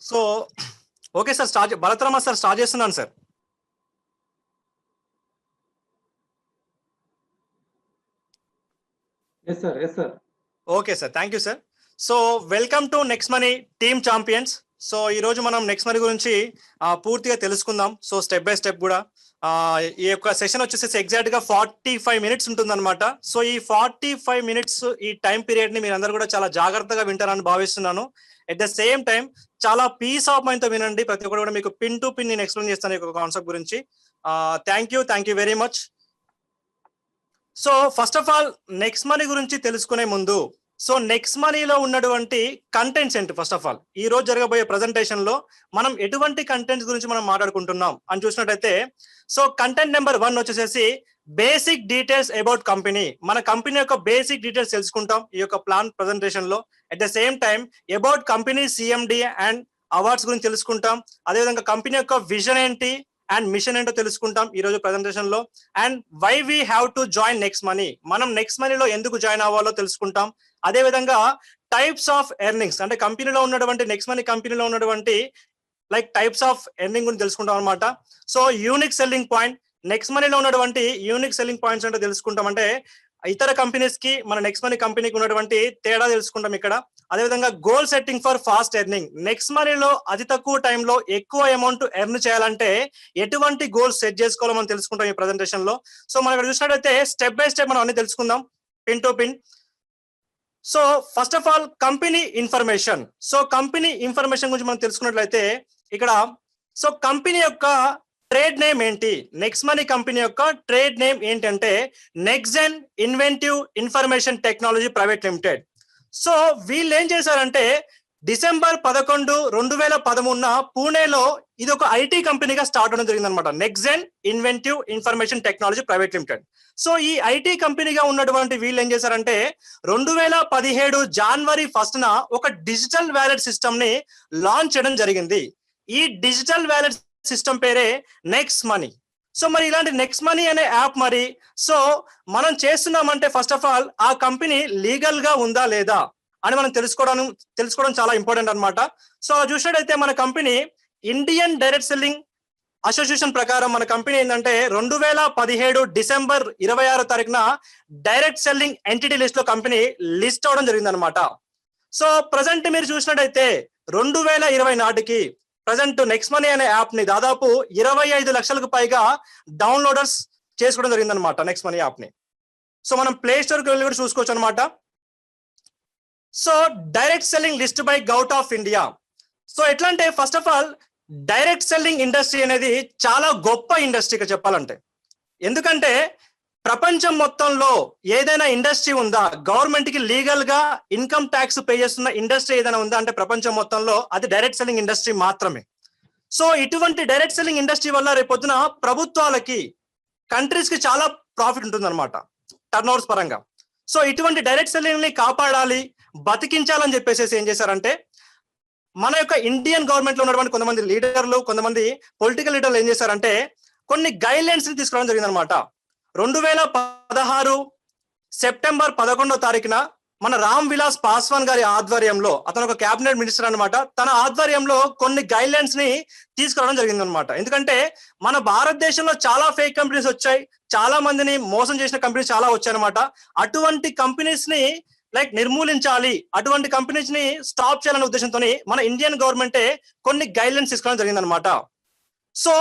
So okay sir, Bharatarama sir start చేస్తున్నాను sir. Yes sir. Okay sir, thank you sir. So welcome to next money team champions. So ఈ రోజు మనం next money గురించి పూర్తిగా తెలుసుకుందాం. So step by step కూడా ఈ యొక్క సెషన్ వచ్చేసి ఎగ్జాక్ట్ గా 45 minutes ఉంటుంది అనమాట. సో ఈ 45 minutes ఈ టైం పీరియడ్ ని మీరు అందరూ కూడా చాలా జాగ్రత్తగా వింటారని భావిస్తున్నాను. ఎట్ ద సేమ్ టైం చాలా పీస్ ఆఫ్ మైండ్ తో వినండి. ప్రతి ఒక్కరు కూడా మీకు పిన్ టు పిన్ నేను ఎక్స్ప్లెయిన్ చేస్తాను ఈ కాన్సెప్ట్ గురించి. Thank you very much. So first of all next money గురించి తెలుసుకునే ముందు, సో నెక్స్ట్ మనీలో ఉన్నటువంటి కంటెంట్స్ ఏంటి? ఫస్ట్ ఆఫ్ ఆల్ ఈ రోజు జరగబోయే ప్రెజెంటేషన్ లో మనం ఎటువంటి కంటెంట్స్ గురించి మనం మాట్లాడుకుంటున్నాం అని చూసినట్టయితే, సో కంటెంట్ నెంబర్ 1 వచ్చేసి బేసిక్ డీటెయిల్స్ అబౌట్ కంపెనీ. మన కంపెనీ యొక్క బేసిక్ డీటెయిల్స్ తెలుసుకుంటాం ఈ యొక్క ప్లాన్ ప్రెజెంటేషన్ లో. At the same time about company CMD and awards గురించి తెలుసుకుంటాం. అదేవిధంగా కంపెనీ యొక్క విజన్ ఏంటి అండ్ మిషన్ ఏంటో తెలుసుకుంటాం ఈ రోజు ప్రెజెంటేషన్ లో. And why we have to join next money, మనం నెక్స్ట్ మనీలో ఎందుకు జాయిన్ అవ్వాలో తెలుసుకుంటాం. అదే విధంగా టైప్స్ ఆఫ్ ఎర్నింగ్స్, అంటే కంపెనీలో ఉన్నటువంటి నెక్స్ట్ మనీ కంపెనీలో ఉన్నటువంటి లైక్ టైప్స్ ఆఫ్ ఎర్నింగ్ గురించి తెలుసుకుంటాం అనమాట. So unique selling point, next మనీలో ఉన్నటువంటి యూనిక్ సెల్లింగ్ పాయింట్స్ అంటే తెలుసుకుంటాం. అంటే ఇతర కంపెనీస్ కి మన నెక్స్ట్ మనీ కంపెనీకి ఉన్నటువంటి తేడా తెలుసుకుంటాం ఇక్కడ. అదేవిధంగా goal setting for fast earning, next మనీలో అతి తక్కువ టైంలో ఎక్కువ అమౌంట్ ఎర్న్ చేయాలంటే ఎటువంటి గోల్స్ సెట్ చేసుకోవాలో మనం తెలుసుకుంటాం ఈ ప్రెజెంటేషన్ లో. సో మనం ఇక్కడ చూసినట్టయితే స్టెప్ బై స్టెప్ మనం అన్ని తెలుసుకుందాం pin to pin. So first of all company information. So company information గురించి మనం తెలుసుకున్నట్లయితే ఇక్కడ, సో కంపెనీ యొక్క ట్రేడ్ నేమ్ ఏంటి? నెక్స్ట్ మనీ కంపెనీ యొక్క ట్రేడ్ నేమ్ ఏంటంటే Nexgen inventive information technology private limited. So వీళ్ళు ఏం చేశారంటే డిసెంబర్ 11, 2013 పూణేలో ఇది ఒక ఐటీ కంపెనీగా స్టార్ట్ అవడం జరిగింది అనమాట, Nexgen inventive information technology private limited. So ఈ ఐటీ కంపెనీగా ఉన్నటువంటి వీళ్ళు ఏం చేశారంటే 2017 జనవరి 1న ఒక డిజిటల్ వ్యాలెట్ సిస్టమ్ ని లాంచ్ చేయడం జరిగింది. ఈ డిజిటల్ వ్యాలెట్ సిస్టమ్ పేరే నెక్స్ట్ మనీ. సో మరి ఇలాంటి నెక్స్ట్ మనీ అనే యాప్ మరి సో మనం చేస్తున్నామంటే ఫస్ట్ ఆఫ్ ఆల్ ఆ కంపెనీ లీగల్ గా ఉందా లేదా అని మనం తెలుసుకోవడం చాలా ఇంపార్టెంట్ అనమాట. సో చూసినట్టయితే మన company Indian direct selling association ప్రకారం మన కంపెనీ ఏంటంటే 2017 డిసెంబర్ 26 తారీఖున డైరెక్ట్ సెల్లింగ్ ఎంటిటీ లిస్ట్ లో కంపెనీ లిస్ట్ అవడం జరిగింది అనమాట. సో ప్రజెంట్ మీరు చూసినట్టయితే 2020 నాటికి ప్రజెంట్ నెక్స్ట్ మనీ అనే యాప్ ని దాదాపు 25 లక్షలకు పైగా డౌన్లోడర్స్ చేసుకోవడం జరిగింది అనమాట నెక్స్ట్ మనీ యాప్ ని. సో మనం ప్లే స్టోర్ కి వెళ్ళి కూడా చూసుకోవచ్చు అనమాట. So direct selling list by govt of India. So ఎట్లా అంటే first of all direct selling industry అనేది చాలా గొప్ప ఇండస్ట్రీగా చెప్పాలంటే. ఎందుకంటే ప్రపంచం మొత్తంలో ఏదైనా ఇండస్ట్రీ ఉందా, గవర్నమెంట్ కి లీగల్ గా ఇన్కమ్ ట్యాక్స్ పే చేస్తున్న ఇండస్ట్రీ ఏదైనా ఉందా అంటే ప్రపంచం మొత్తంలో అది డైరెక్ట్ సెల్లింగ్ ఇండస్ట్రీ మాత్రమే. సో ఇటువంటి డైరెక్ట్ సెల్లింగ్ ఇండస్ట్రీ వల్ల రేపొద్దున ప్రభుత్వాలకి, కంట్రీస్ కి చాలా ప్రాఫిట్ ఉంటుంది అనమాట టర్న్ ఓవర్స్ పరంగా. సో ఇటువంటి డైరెక్ట్ సెల్లింగ్ ని కాపాడాలి, బతికించాలని చెప్పేసి ఏం చేశారంటే మన యొక్క ఇండియన్ గవర్నమెంట్ లో ఉన్నటువంటి కొంతమంది లీడర్లు, కొంతమంది పొలిటికల్ లీడర్లు ఏం చేశారంటే కొన్ని గైడ్ లైన్స్ ని తీసుకురావడం జరిగింది అనమాట. 2016 సెప్టెంబర్ 11వ తారీఖున మన రామ్ విలాస్ పాస్వాన్ గారి ఆధ్వర్యంలో, అతను ఒక క్యాబినెట్ మినిస్టర్ అనమాట, తన ఆధ్వర్యంలో కొన్ని గైడ్ లైన్స్ ని తీసుకురావడం జరిగింది అనమాట. ఎందుకంటే మన భారతదేశంలో చాలా ఫేక్ కంపెనీస్ వచ్చాయి, చాలా మందిని మోసం చేసిన కంపెనీస్ చాలా వచ్చాయి అనమాట. అటువంటి కంపెనీస్ ని నిర్మూలించాలి, అటువంటి కంపెనీస్ ని స్టాప్ చేయాలనే ఉద్దేశంతో మన ఇండియన్ గవర్నమెంటే కొన్ని గైడ్ లైన్స్ తీసుకోవడం జరిగింది అనమాట. సో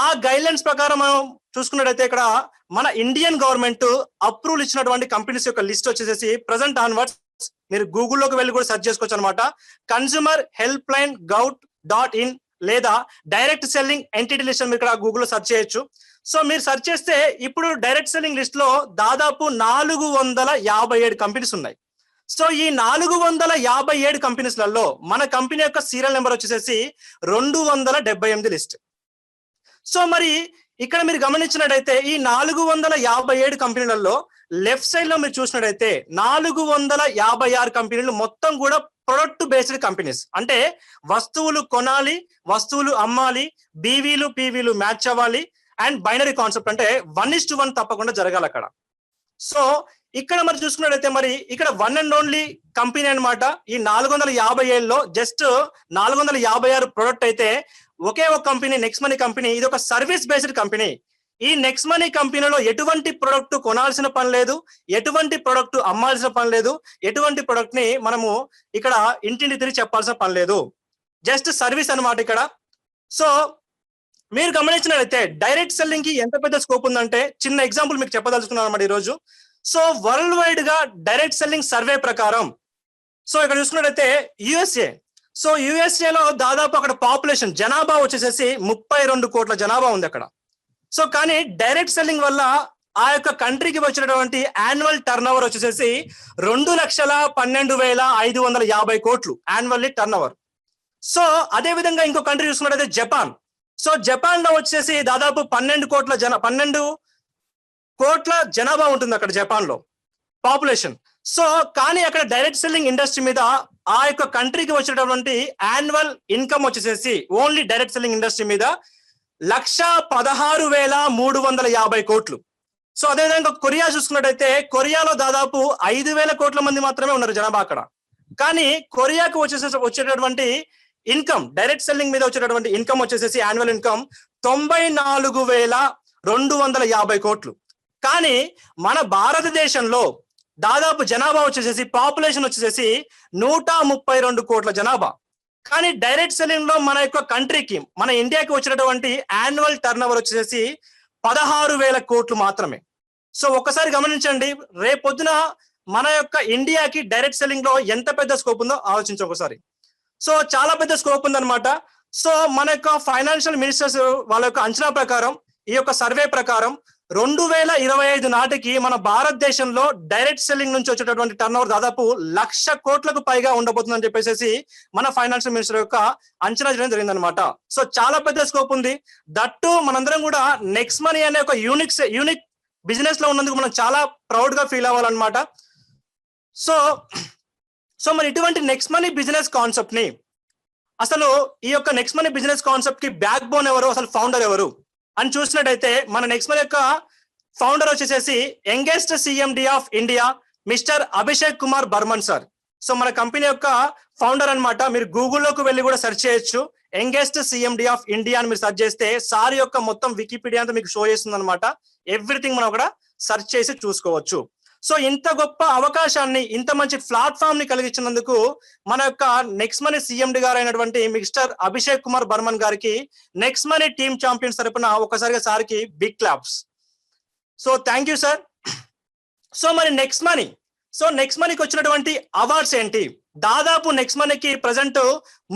ఆ గైడ్ లైన్స్ ప్రకారం మనం చూసుకున్నట్టయితే ఇక్కడ మన ఇండియన్ గవర్నమెంట్ అప్రూవల్ ఇచ్చినటువంటి కంపెనీస్ యొక్క లిస్ట్ వచ్చేసి ప్రెసెంట్ ఆన్వర్డ్స్ మీరు గూగుల్లోకి వెళ్ళి కూడా సెర్చ్ చేసుకోవచ్చు అనమాట. కన్స్యూమర్ హెల్ప్ లైన్ gov.in లేదా డైరెక్ట్ సెల్లింగ్ ఎంటిటీ లిస్ట్ మీరు ఇక్కడ గూగుల్లో సెర్చ్ చేయొచ్చు. సో మీరు సెర్చ్ చేస్తే ఇప్పుడు డైరెక్ట్ సెల్లింగ్ లిస్ట్ లో దాదాపు 457 కంపెనీస్ ఉన్నాయి. సో ఈ 457 కంపెనీస్లలో మన కంపెనీ యొక్క సీరియల్ నెంబర్ వచ్చేసి 278 లిస్ట్. సో మరి ఇక్కడ మీరు గమనించినట్టయితే ఈ 457 కంపెనీలలో లెఫ్ట్ సైడ్ లో మీరు చూసినట్టయితే 456 కంపెనీలు మొత్తం కూడా ప్రొడక్ట్ బేస్డ్ కంపెనీస్. అంటే వస్తువులు కొనాలి, వస్తువులు అమ్మాలి, బీవీలు పీవీలు మ్యాచ్ అవ్వాలి అండ్ బైనరీ కాన్సెప్ట్ అంటే 1:1 తప్పకుండా జరగాలి అక్కడ. సో ఇక్కడ మరి చూసుకున్నట్టయితే మరి ఇక్కడ వన్ అండ్ ఓన్లీ కంపెనీ అన్నమాట. ఈ 457లో జస్ట్ 456 ప్రొడక్ట్ అయితే ఒకే ఒక కంపెనీ నెక్స్ట్ మనీ కంపెనీ, ఇది ఒక సర్వీస్ బేస్డ్ కంపెనీ. ఈ నెక్స్ట్ మనీ కంపెనీలో ఎటువంటి ప్రొడక్ట్ కొనాల్సిన పని లేదు, ఎటువంటి ప్రొడక్ట్ అమ్మాల్సిన పని లేదు, ఎటువంటి ప్రొడక్ట్ ని మనము ఇక్కడ ఇంటింటి తిరిగి చెప్పాల్సిన పని లేదు, జస్ట్ సర్వీస్ అన్నమాట ఇక్కడ. సో మీరు గమనించినట్లయితే డైరెక్ట్ సెల్లింగ్ కి ఎంత పెద్ద స్కోప్ ఉందంటే చిన్న ఎగ్జాంపుల్ మీకు చెప్పదలుచుకున్నాను అన్నమాట ఈరోజు. సో వరల్డ్ వైడ్ గా డైరెక్ట్ సెల్లింగ్ సర్వే ప్రకారం, సో ఇక్కడ చూసుకున్నట్టయితే యుఎస్ఏ, సో యుఎస్ఏ లో దాదాపు అక్కడ పాపులేషన్ జనాభా వచ్చేసేసి 32 కోట్ల జనాభా ఉంది అక్కడ. సో కానీ డైరెక్ట్ సెల్లింగ్ వల్ల ఆ యొక్క కంట్రీకి వచ్చినటువంటి యాన్యువల్ టర్న్ ఓవర్ వచ్చేసేసి 2,12,550 కోట్లు యాన్యువల్లీ టర్న్ ఓవర్. సో అదే విధంగా ఇంకో కంట్రీ చూసుకున్నట్టయితే జపాన్. సో జపాన్ లో వచ్చేసి దాదాపు 12 కోట్ల జనాభా ఉంటుంది అక్కడ జపాన్ లో పాపులేషన్. సో కానీ అక్కడ డైరెక్ట్ సెల్లింగ్ ఇండస్ట్రీ మీద ఆ యొక్క కంట్రీకి వచ్చినటువంటి యాన్యువల్ ఇన్కమ్ వచ్చేసేసి ఓన్లీ డైరెక్ట్ సెల్లింగ్ ఇండస్ట్రీ మీద 1,16,350 కోట్లు. సో అదేవిధంగా కొరియా చూసుకున్నట్టయితే కొరియాలో దాదాపు 5,000 కోట్ల మంది మాత్రమే ఉన్నారు జనాభా అక్కడ. కానీ కొరియాకు వచ్చేటటువంటి ఇన్కమ్ డైరెక్ట్ సెల్లింగ్ మీద వచ్చేటటువంటి ఇన్కమ్ వచ్చేసేసి యాన్యువల్ ఇన్కమ్ 94,250 కోట్లు. కానీ మన భారతదేశంలో దాదాపు జనాభా వచ్చేసేసి పాపులేషన్ వచ్చేసేసి 132 కోట్ల జనాభా. కానీ డైరెక్ట్ సెల్లింగ్ లో మన యొక్క కంట్రీకి మన ఇండియాకి వచ్చినటువంటి యాన్యువల్ టర్న్ ఓవర్ వచ్చేసి 16,000 కోట్లు మాత్రమే. సో ఒక్కసారి గమనించండి, రేపొద్దున మన యొక్క ఇండియాకి డైరెక్ట్ సెల్లింగ్ లో ఎంత పెద్ద స్కోప్ ఉందో ఆలోచించండి ఒకసారి. సో చాలా పెద్ద స్కోప్ ఉందన్నమాట. సో మన యొక్క ఫైనాన్షియల్ మినిస్టర్స్ వాళ్ళ యొక్క అంచనా ప్రకారం, ఈ యొక్క సర్వే ప్రకారం 2025 నాటికి మన భారతదేశంలో డైరెక్ట్ సెల్లింగ్ నుంచి వచ్చేటటువంటి టర్న్ ఓవర్ దాదాపు 1,00,000 కోట్లకు పైగా ఉండబోతుందని చెప్పేసి మన ఫైనాన్షియల్ మినిస్టర్ యొక్క అంచనా చేయడం జరిగిందనమాట. సో చాలా పెద్ద స్కోప్ ఉంది. దట్టు మనందరం కూడా నెక్స్ట్ మనీ అనే ఒక యూనిక్ బిజినెస్ లో ఉన్నందుకు మనం చాలా ప్రౌడ్ గా ఫీల్ అవ్వాలన్నమాట. సో మరి ఇటువంటి నెక్స్ట్ మనీ బిజినెస్ కాన్సెప్ట్ ని అసలు ఈ యొక్క నెక్స్ట్ మనీ బిజినెస్ కాన్సెప్ట్ కి బ్యాక్ బోన్ ఎవరు, అసలు ఫౌండర్ ఎవరు అని చూసినట్టయితే మన నెక్స్ట్ మనీ యొక్క ఫౌండర్ వచ్చేసేసి youngest CMD of India mister Abhishek Kumar Barman sir. So మన కంపెనీ యొక్క ఫౌండర్ అన్నమాట. మీరు గూగుల్లోకి వెళ్ళి కూడా సెర్చ్ చేయొచ్చు, యంగెస్ట్ సిఎండి ఆఫ్ ఇండియా అని మీరు సెర్చ్ చేస్తే సార్ యొక్క మొత్తం వికీపీడియా అంతా మీకు షో చేస్తుంది అనమాట. ఎవ్రీథింగ్ మనం కూడా సెర్చ్ చేసి చూసుకోవచ్చు. సో ఇంత గొప్ప అవకాశాన్ని, ఇంత మంచి ప్లాట్ఫామ్ ని కలిగించినందుకు మన యొక్క నెక్స్ట్ మనీ సిఎండి గారు అయినటువంటి మిస్టర్ అభిషేక్ కుమార్ బర్మన్ గారికి నెక్స్ట్ మనీ టీమ్ ఛాంపియన్స్ తరపున ఒకసారిగా సార్కి big claps. So thank you sir. So మరి నెక్స్ట్ మనీకి వచ్చినటువంటి అవార్డ్స్ ఏంటి? దాదాపు నెక్స్ట్ మనీకి ప్రజెంట్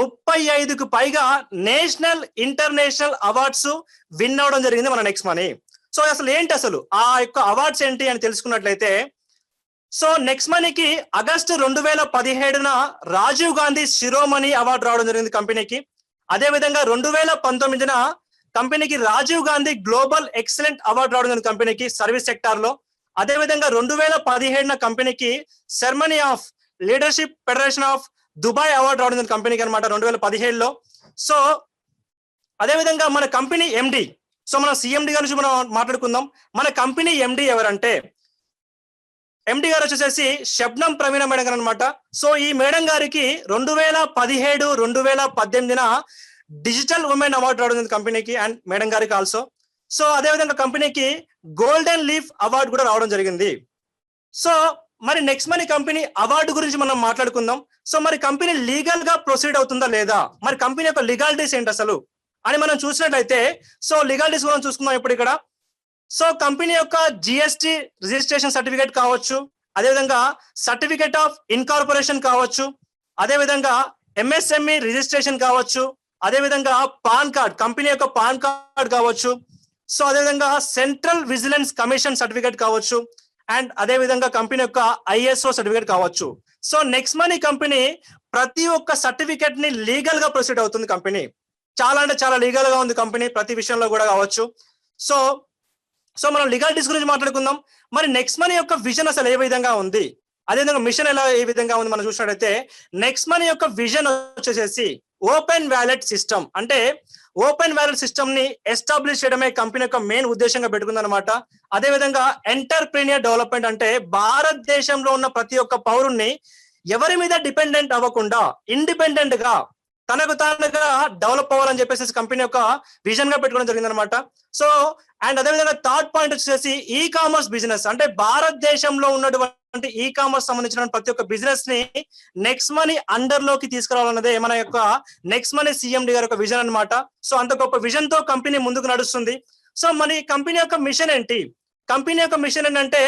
35కు పైగా నేషనల్ ఇంటర్నేషనల్ అవార్డ్స్ విన్ అవడం జరిగింది మన నెక్స్ట్ మనీ. సో అసలు ఏంటి అసలు ఆ యొక్క అవార్డ్స్ ఏంటి అని తెలుసుకున్నట్లయితే, సో నెక్స్ట్ మనీకి ఆగస్టు 2017 రాజీవ్ గాంధీ శిరోమణి అవార్డు రావడం జరిగింది కంపెనీకి. అదేవిధంగా 2019 కంపెనీకి Rajiv Gandhi global excellent award రావడం జరిగింది కంపెనీకి సర్వీస్ సెక్టార్ లో. అదేవిధంగా 2017 కంపెనీకి ceremony of leadership federation of Dubai award రావడం జరిగింది కంపెనీకి అనమాట 2017లో. సో అదేవిధంగా మన కంపెనీ ఎండి, సో మన సిఎండి గారి నుంచి మనం మాట్లాడుకుందాం. మన కంపెనీ ఎండి ఎవరంటే ఎండి గారు వచ్చేసేసి శబ్నం ప్రవీణ మేడం గారు అనమాట. సో ఈ మేడం గారికి 2017, 2018 డిజిటల్ ఉమెన్ అవార్డు రావడం కంపెనీకి అండ్ మేడం గారికి ఆల్సో. సో అదేవిధంగా కంపెనీకి గోల్డెన్ లీఫ్ అవార్డు కూడా రావడం జరిగింది. సో మరి నెక్స్ట్ మనీ కంపెనీ అవార్డు గురించి మనం మాట్లాడుకుందాం. సో మరి కంపెనీ లీగల్ గా ప్రొసీడ్ అవుతుందా లేదా, మరి కంపెనీ యొక్క లీగాలిటీస్ ఏంటి అసలు అని మనం చూసినట్లయితే, సో లీగాలిటీస్ మనం చూసుకుందాం ఇప్పుడు ఇక్కడ. సో కంపెనీ యొక్క జిఎస్టి రిజిస్ట్రేషన్ సర్టిఫికేట్ కావచ్చు, అదేవిధంగా సర్టిఫికేట్ ఆఫ్ ఇన్కార్పొరేషన్ కావచ్చు, అదేవిధంగా ఎంఎస్ఎంఈ రిజిస్ట్రేషన్ కావచ్చు, అదేవిధంగా పాన్ కార్డ్, కంపెనీ యొక్క పాన్ కార్డ్ కావచ్చు, సో అదేవిధంగా సెంట్రల్ విజిలెన్స్ కమిషన్ సర్టిఫికేట్ కావచ్చు, అండ్ అదేవిధంగా కంపెనీ యొక్క ఐఎస్ఓ సర్టిఫికేట్ కావచ్చు. సో నెక్స్ట్ మనీ కంపెనీ ప్రతి ఒక్క సర్టిఫికేట్ ని లీగల్ గా ప్రొసీడ్ అవుతుంది కంపెనీ. చాలా అంటే చాలా లీగల్ గా ఉంది కంపెనీ ప్రతి విషయంలో కూడా కావచ్చు. సో మనం లీగాలిటీస్ గురించి మాట్లాడుకుందాం. మరి నెక్స్ట్ మనీ యొక్క విజన్ అసలు ఏ విధంగా ఉంది, అదేవిధంగా మిషన్ ఏ విధంగా ఉంది మనం చూసినట్టయితే, నెక్స్ట్ మనీ యొక్క విజన్ వచ్చేసేసి ఓపెన్ వ్యాలెట్ సిస్టమ్. అంటే ఓపెన్ వ్యాలెట్ సిస్టమ్ ని ఎస్టాబ్లిష్ చేయడమే కంపెనీ యొక్క మెయిన్ ఉద్దేశంగా పెట్టుకుందనమాట. అదేవిధంగా ఎంటర్ప్రీనియర్ డెవలప్మెంట్ అంటే భారతదేశంలో ఉన్న ప్రతి ఒక్క పౌరుణ్ణి ఎవరి మీద డిపెండెంట్ అవ్వకుండా ఇండిపెండెంట్ గా తనకు తానుగా డెవలప్ అవ్వాలని చెప్పేసి కంపెనీ యొక్క విజన్ గా పెట్టుకోవడం జరిగింది అనమాట. సో అండ్ అదేవిధంగా థర్డ్ పాయింట్ వచ్చేసి ఈ కామర్స్ బిజినెస్ అంటే భారతదేశంలో ఉన్నటువంటి ఈ కామర్స్ సంబంధించిన ప్రతి ఒక్క బిజినెస్ ని నెక్స్ట్ మనీ అండర్ లోకి తీసుకురావాలన్నదే మన యొక్క నెక్స్ట్ మనీ సిఎండి గారి యొక్క విజన్ అనమాట. సో అంత గొప్ప విజన్ తో కంపెనీ ముందుకు నడుస్తుంది. సో మన కంపెనీ యొక్క మిషన్ ఏంటి? కంపెనీ యొక్క మిషన్ ఏంటంటే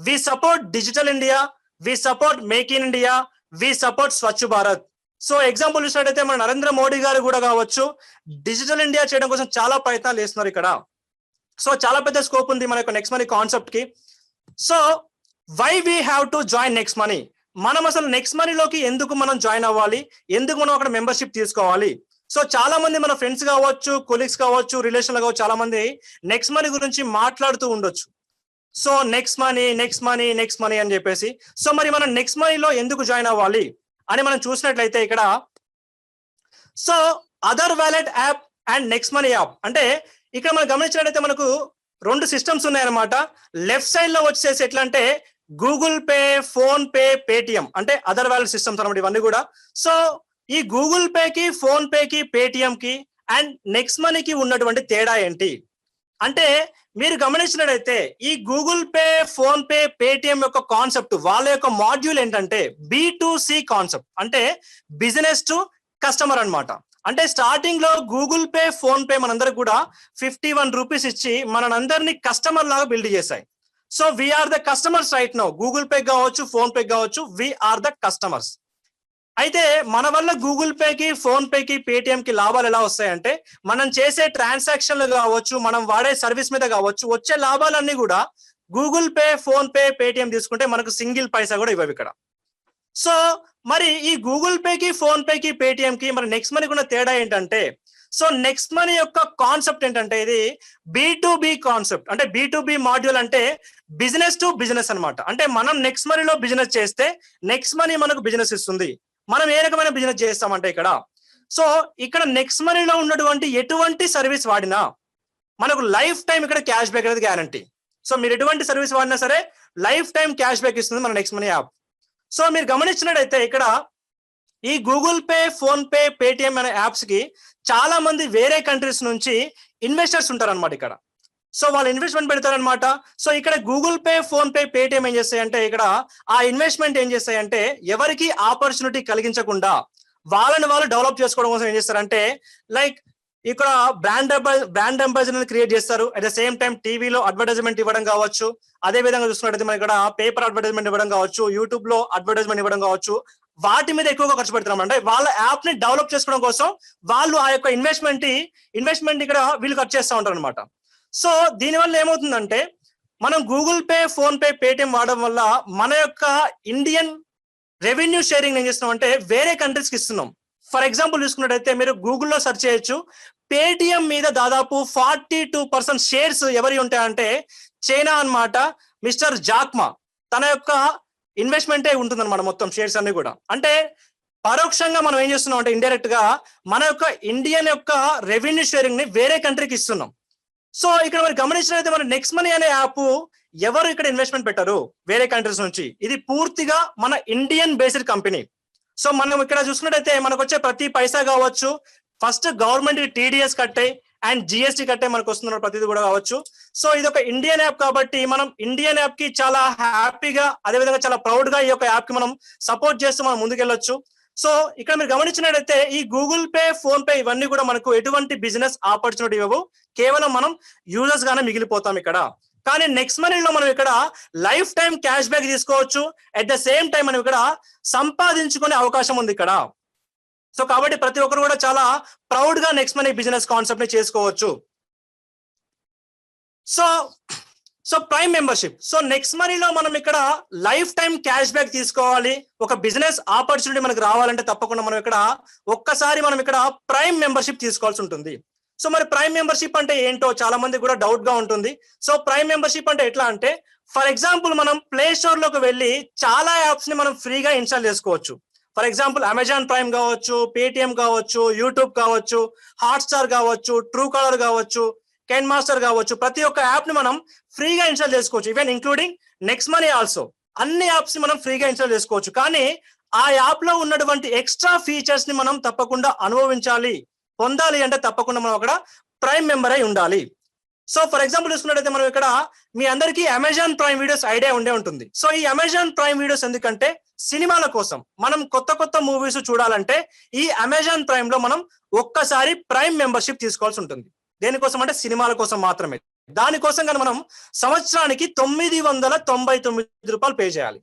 we support digital India, we support make in India, we support Swachh Bharat. So example చూసినట్టయితే మన నరేంద్ర మోడీ గారు కూడా కావచ్చు డిజిటల్ ఇండియా చేయడం కోసం చాలా ప్రయత్నాలు చేస్తున్నారు ఇక్కడ. సో చాలా పెద్ద స్కోప్ ఉంది మన యొక్క నెక్స్ట్ మనీ కాన్సెప్ట్ కి. So why we have to join next money? మనం అసలు నెక్స్ట్ మనీలోకి ఎందుకు మనం జాయిన్ అవ్వాలి, ఎందుకు మనం అక్కడ మెంబర్షిప్ తీసుకోవాలి? సో చాలా మంది మన ఫ్రెండ్స్ కావచ్చు, కొలీగ్స్ కావచ్చు, రిలేషన్ కావచ్చు, చాలా మంది నెక్స్ట్ మనీ గురించి మాట్లాడుతూ ఉండొచ్చు. So next money next money next money అని చెప్పేసి. సో మరి మనం నెక్స్ట్ మనీలో ఎందుకు జాయిన్ అవ్వాలి అని మనం చూసినట్లయితే ఇక్కడ so other wallet app and next money app అంటే ఇక్కడ మనం గమనించినట్లయితే మనకు రెండు సిస్టమ్స్ ఉన్నాయన్నమాట. లెఫ్ట్ సైడ్ లో వచ్చేసి ఎట్లా అంటే Google pay, phone pay, Paytm అంటే అదర్ వ్యాలెట్ సిస్టమ్స్ అన్నమాట ఇవన్నీ కూడా. సో ఈ గూగుల్ పేకి, ఫోన్ పేకి, పేటిఎం కి అండ్ నెక్స్ట్ మనీకి ఉన్నటువంటి తేడా ఏంటి అంటే మీరు గమనించినట్లయితే ఈ Google pay, phone pay, Paytm యొక్క కాన్సెప్ట్ వాళ్ళ యొక్క మాడ్యూల్ ఏంటంటే B2C కాన్సెప్ట్ అంటే బిజినెస్ టు కస్టమర్ అన్నమాట. అంటే స్టార్టింగ్ లో గూగుల్ పే, ఫోన్ పే మనందరికి కూడా 51 రూపీస్ ఇచ్చి మనందరినీ కస్టమర్ లాగా బిల్డ్ చేశాయి. So we are the customers right now. Google pay కావచ్చు, ఫోన్ పే కావచ్చు, వీఆర్ ద కస్టమర్స్. అయితే మన వల్ల గూగుల్ పేకి, ఫోన్ పేకి, పేటిఎం కి లాభాలు ఎలా వస్తాయంటే మనం చేసే ట్రాన్సాక్షన్లు కావచ్చు, మనం వాడే సర్వీస్ మీద కావచ్చు, వచ్చే లాభాలన్నీ కూడా Google pay, phone pay, Paytm తీసుకుంటే మనకు సింగిల్ పైసా కూడా ఇవ్వవు ఇక్కడ. సో మరి ఈ గూగుల్ పేకి, ఫోన్ పేకి, పేటిఎం కి మరి నెక్స్ట్ మనీకి ఉన్న తేడా ఏంటంటే సో నెక్స్ట్ మనీ యొక్క కాన్సెప్ట్ ఏంటంటే ఇది B2B కాన్సెప్ట్ అంటే B2B మాడ్యూల్ అంటే బిజినెస్ టు బిజినెస్ అన్నమాట. అంటే మనం నెక్స్ట్ మనీలో బిజినెస్ చేస్తే నెక్స్ట్ మనీ మనకు బిజినెస్ ఇస్తుంది. మనం ఏ రకమైన బిజినెస్ చేస్తామంటే ఇక్కడ సో ఇక్కడ నెక్స్ట్ మనీలో ఉన్నటువంటి ఎటువంటి సర్వీస్ వాడినా మనకు లైఫ్ టైం ఇక్కడ క్యాష్ బ్యాక్ అనేది గ్యారంటీ. సో మీరు ఎటువంటి సర్వీస్ వాడినా సరే లైఫ్ టైం క్యాష్ బ్యాక్ ఇస్తుంది మన నెక్స్ట్ మనీ యాప్. సో మీరు గమనించినట్టయితే ఇక్కడ ఈ Google pay, phone pay, Paytm అనే యాప్స్ కి చాలా మంది వేరే కంట్రీస్ నుంచి ఇన్వెస్టర్స్ ఉంటారన్నమాట ఇక్కడ. సో వాళ్ళు ఇన్వెస్ట్మెంట్ పెడతారనమాట. సో ఇక్కడ Google pay, phone pay, Paytm ఏం చేస్తాయంటే ఇక్కడ ఆ ఇన్వెస్ట్మెంట్ ఏం చేస్తాయంటే ఎవరికి ఆపర్చునిటీ కలిగించకుండా వాళ్ళని వాళ్ళు డెవలప్ చేసుకోవడం కోసం ఏం చేస్తారంటే లైక్ ఇక్కడ బ్రాండ్ అంబాసిడర్ క్రియేట్ చేస్తారు. అట్ ద సేమ్ టైం టీవీలో అడ్వర్టైజ్మెంట్ ఇవ్వడం కావచ్చు, అదే విధంగా చూసుకున్నట్టయితే మన ఇక్కడ పేపర్ అడ్వర్టైజ్మెంట్ ఇవ్వడం కావచ్చు, యూట్యూబ్ లో అడ్వర్టైజ్మెంట్ ఇవ్వడం కావచ్చు, వాటి మీద ఎక్కువగా ఖర్చు పెడతాం. అంటే వాళ్ళ యాప్ ని డెవలప్ చేసుకోవడం కోసం వాళ్ళు ఆ యొక్క ఇన్వెస్ట్మెంట్ ఇక్కడ వీళ్ళు ఖర్చు చేస్తూ ఉంటారు అనమాట. సో దీనివల్ల ఏమవుతుందంటే మనం Google pay, phone pay, Paytm వాడడం వల్ల మన యొక్క ఇండియన్ రెవెన్యూ షేరింగ్ ఏం చేస్తున్నాం అంటే వేరే కంట్రీస్ కి ఇస్తున్నాం. ఫర్ ఎగ్జాంపుల్ చూసుకున్నట్టయితే మీరు గూగుల్లో సెర్చ్ చేయొచ్చు, పేటిఎం మీద దాదాపు 42% షేర్స్ ఎవరి ఉంటాయంటే చైనా అన్నమాట. మిస్టర్ జాక్మా తన యొక్క ఇన్వెస్ట్మెంటే ఉంటుందన్నమాట మొత్తం షేర్స్ అన్ని కూడా. అంటే పరోక్షంగా మనం ఏం చేస్తున్నాం అంటే ఇండైరెక్ట్ గా మన యొక్క ఇండియన్ యొక్క రెవెన్యూ షేరింగ్ ని వేరే కంట్రీకి ఇస్తున్నాం. సో ఇక్కడ మరి గమనించినట్లయితే మన నెక్స్ట్ మనీ అనే యాప్ ఎవరు ఇక్కడ ఇన్వెస్ట్మెంట్ పెట్టారు వేరే కంట్రీస్ నుంచి, ఇది పూర్తిగా మన ఇండియన్ బేస్డ్ కంపెనీ. సో మనం ఇక్కడ చూసుకున్నట్టయితే మనకు వచ్చే ప్రతి పైసా కావచ్చు ఫస్ట్ గవర్నమెంట్ TDS కట్టే అండ్ GST కట్టే మనకు వస్తున్న ప్రతిదీ కూడా కావచ్చు. సో ఇది ఒక ఇండియన్ యాప్ కాబట్టి మనం ఇండియన్ యాప్ కి చాలా హ్యాపీగా అదేవిధంగా చాలా ప్రౌడ్ గా ఈ యొక్క యాప్ కి మనం సపోర్ట్ చేస్తూ మనం ముందుకెళ్ళొచ్చు. సో ఇక్కడ మీరు గమనించినట్టయితే ఈ గూగుల్ పే, ఫోన్ పే ఇవన్నీ కూడా మనకు ఎటువంటి బిజినెస్ ఆపర్చునిటీ ఇవ్వవు, కేవలం మనం యూజర్స్ గానే మిగిలిపోతాం ఇక్కడ. కానీ నెక్స్ట్ మనీలో మనం ఇక్కడ లైఫ్ టైం క్యాష్ బ్యాక్ తీసుకోవచ్చు, అట్ ద సేమ్ టైం మనం ఇక్కడ సంపాదించుకునే అవకాశం ఉంది ఇక్కడ. సో కాబట్టి ప్రతి ఒక్కరు కూడా చాలా ప్రౌడ్ గా నెక్స్ట్ మనీ బిజినెస్ కాన్సెప్ట్ ని చేసుకోవచ్చు. So prime membership. So next మనీలో మనం ఇక్కడ లైఫ్ టైం క్యాష్ బ్యాక్ తీసుకోవాలి, ఒక బిజినెస్ ఆపర్చునిటీ మనకు రావాలంటే తప్పకుండా మనం ఇక్కడ ఒక్కసారి మనం ఇక్కడ ప్రైమ్ మెంబర్షిప్ తీసుకోవాల్సి ఉంటుంది. సో మరి ప్రైమ్ మెంబర్షిప్ అంటే ఏంటో చాలా మంది కూడా డౌట్ గా ఉంటుంది. సో ప్రైమ్ మెంబర్షిప్ అంటే ఎట్లా అంటే ఫర్ ఎగ్జాంపుల్ మనం ప్లే స్టోర్ లోకి వెళ్ళి చాలా యాప్స్ ని మనం ఫ్రీగా ఇన్స్టాల్ చేసుకోవచ్చు. ఫర్ ఎగ్జాంపుల్ అమెజాన్ ప్రైమ్ కావచ్చు, పేటిఎం కావచ్చు, యూట్యూబ్ కావచ్చు, హాట్స్టార్ కావచ్చు, ట్రూ కాలర్ కావచ్చు, కెన్ మాస్టర్ కావచ్చు, ప్రతి ఒక్క యాప్ ని మనం ఫ్రీగా ఇన్స్టాల్ చేసుకోవచ్చు. Even including next money also. అన్ని యాప్స్ ని మనం ఫ్రీగా ఇన్స్టాల్ చేసుకోవచ్చు. కానీ ఆ యాప్ లో ఉన్నటువంటి ఎక్స్ట్రా ఫీచర్స్ ని మనం తప్పకుండా అనుభవించాలి, పొందాలి అంటే తప్పకుండా మనం అక్కడ ప్రైమ్ మెంబర్ అయి ఉండాలి. సో ఫర్ ఎగ్జాంపుల్ చూసుకున్నట్టయితే మనం ఇక్కడ మీ అందరికీ అమెజాన్ ప్రైమ్ వీడియోస్ ఐడియా ఉండే ఉంటుంది. సో ఈ అమెజాన్ ప్రైమ్ వీడియోస్ ఎందుకంటే సినిమాల కోసం, మనం కొత్త కొత్త మూవీస్ చూడాలంటే ఈ అమెజాన్ ప్రైమ్ లో మనం ఒక్కసారి ప్రైమ్ మెంబర్షిప్ తీసుకోవాల్సి ఉంటుంది. దేనికోసం అంటే సినిమాల కోసం మాత్రమే. దానికోసం కానీ మనం సంవత్సరానికి 999 రూపాయలు పే చేయాలి.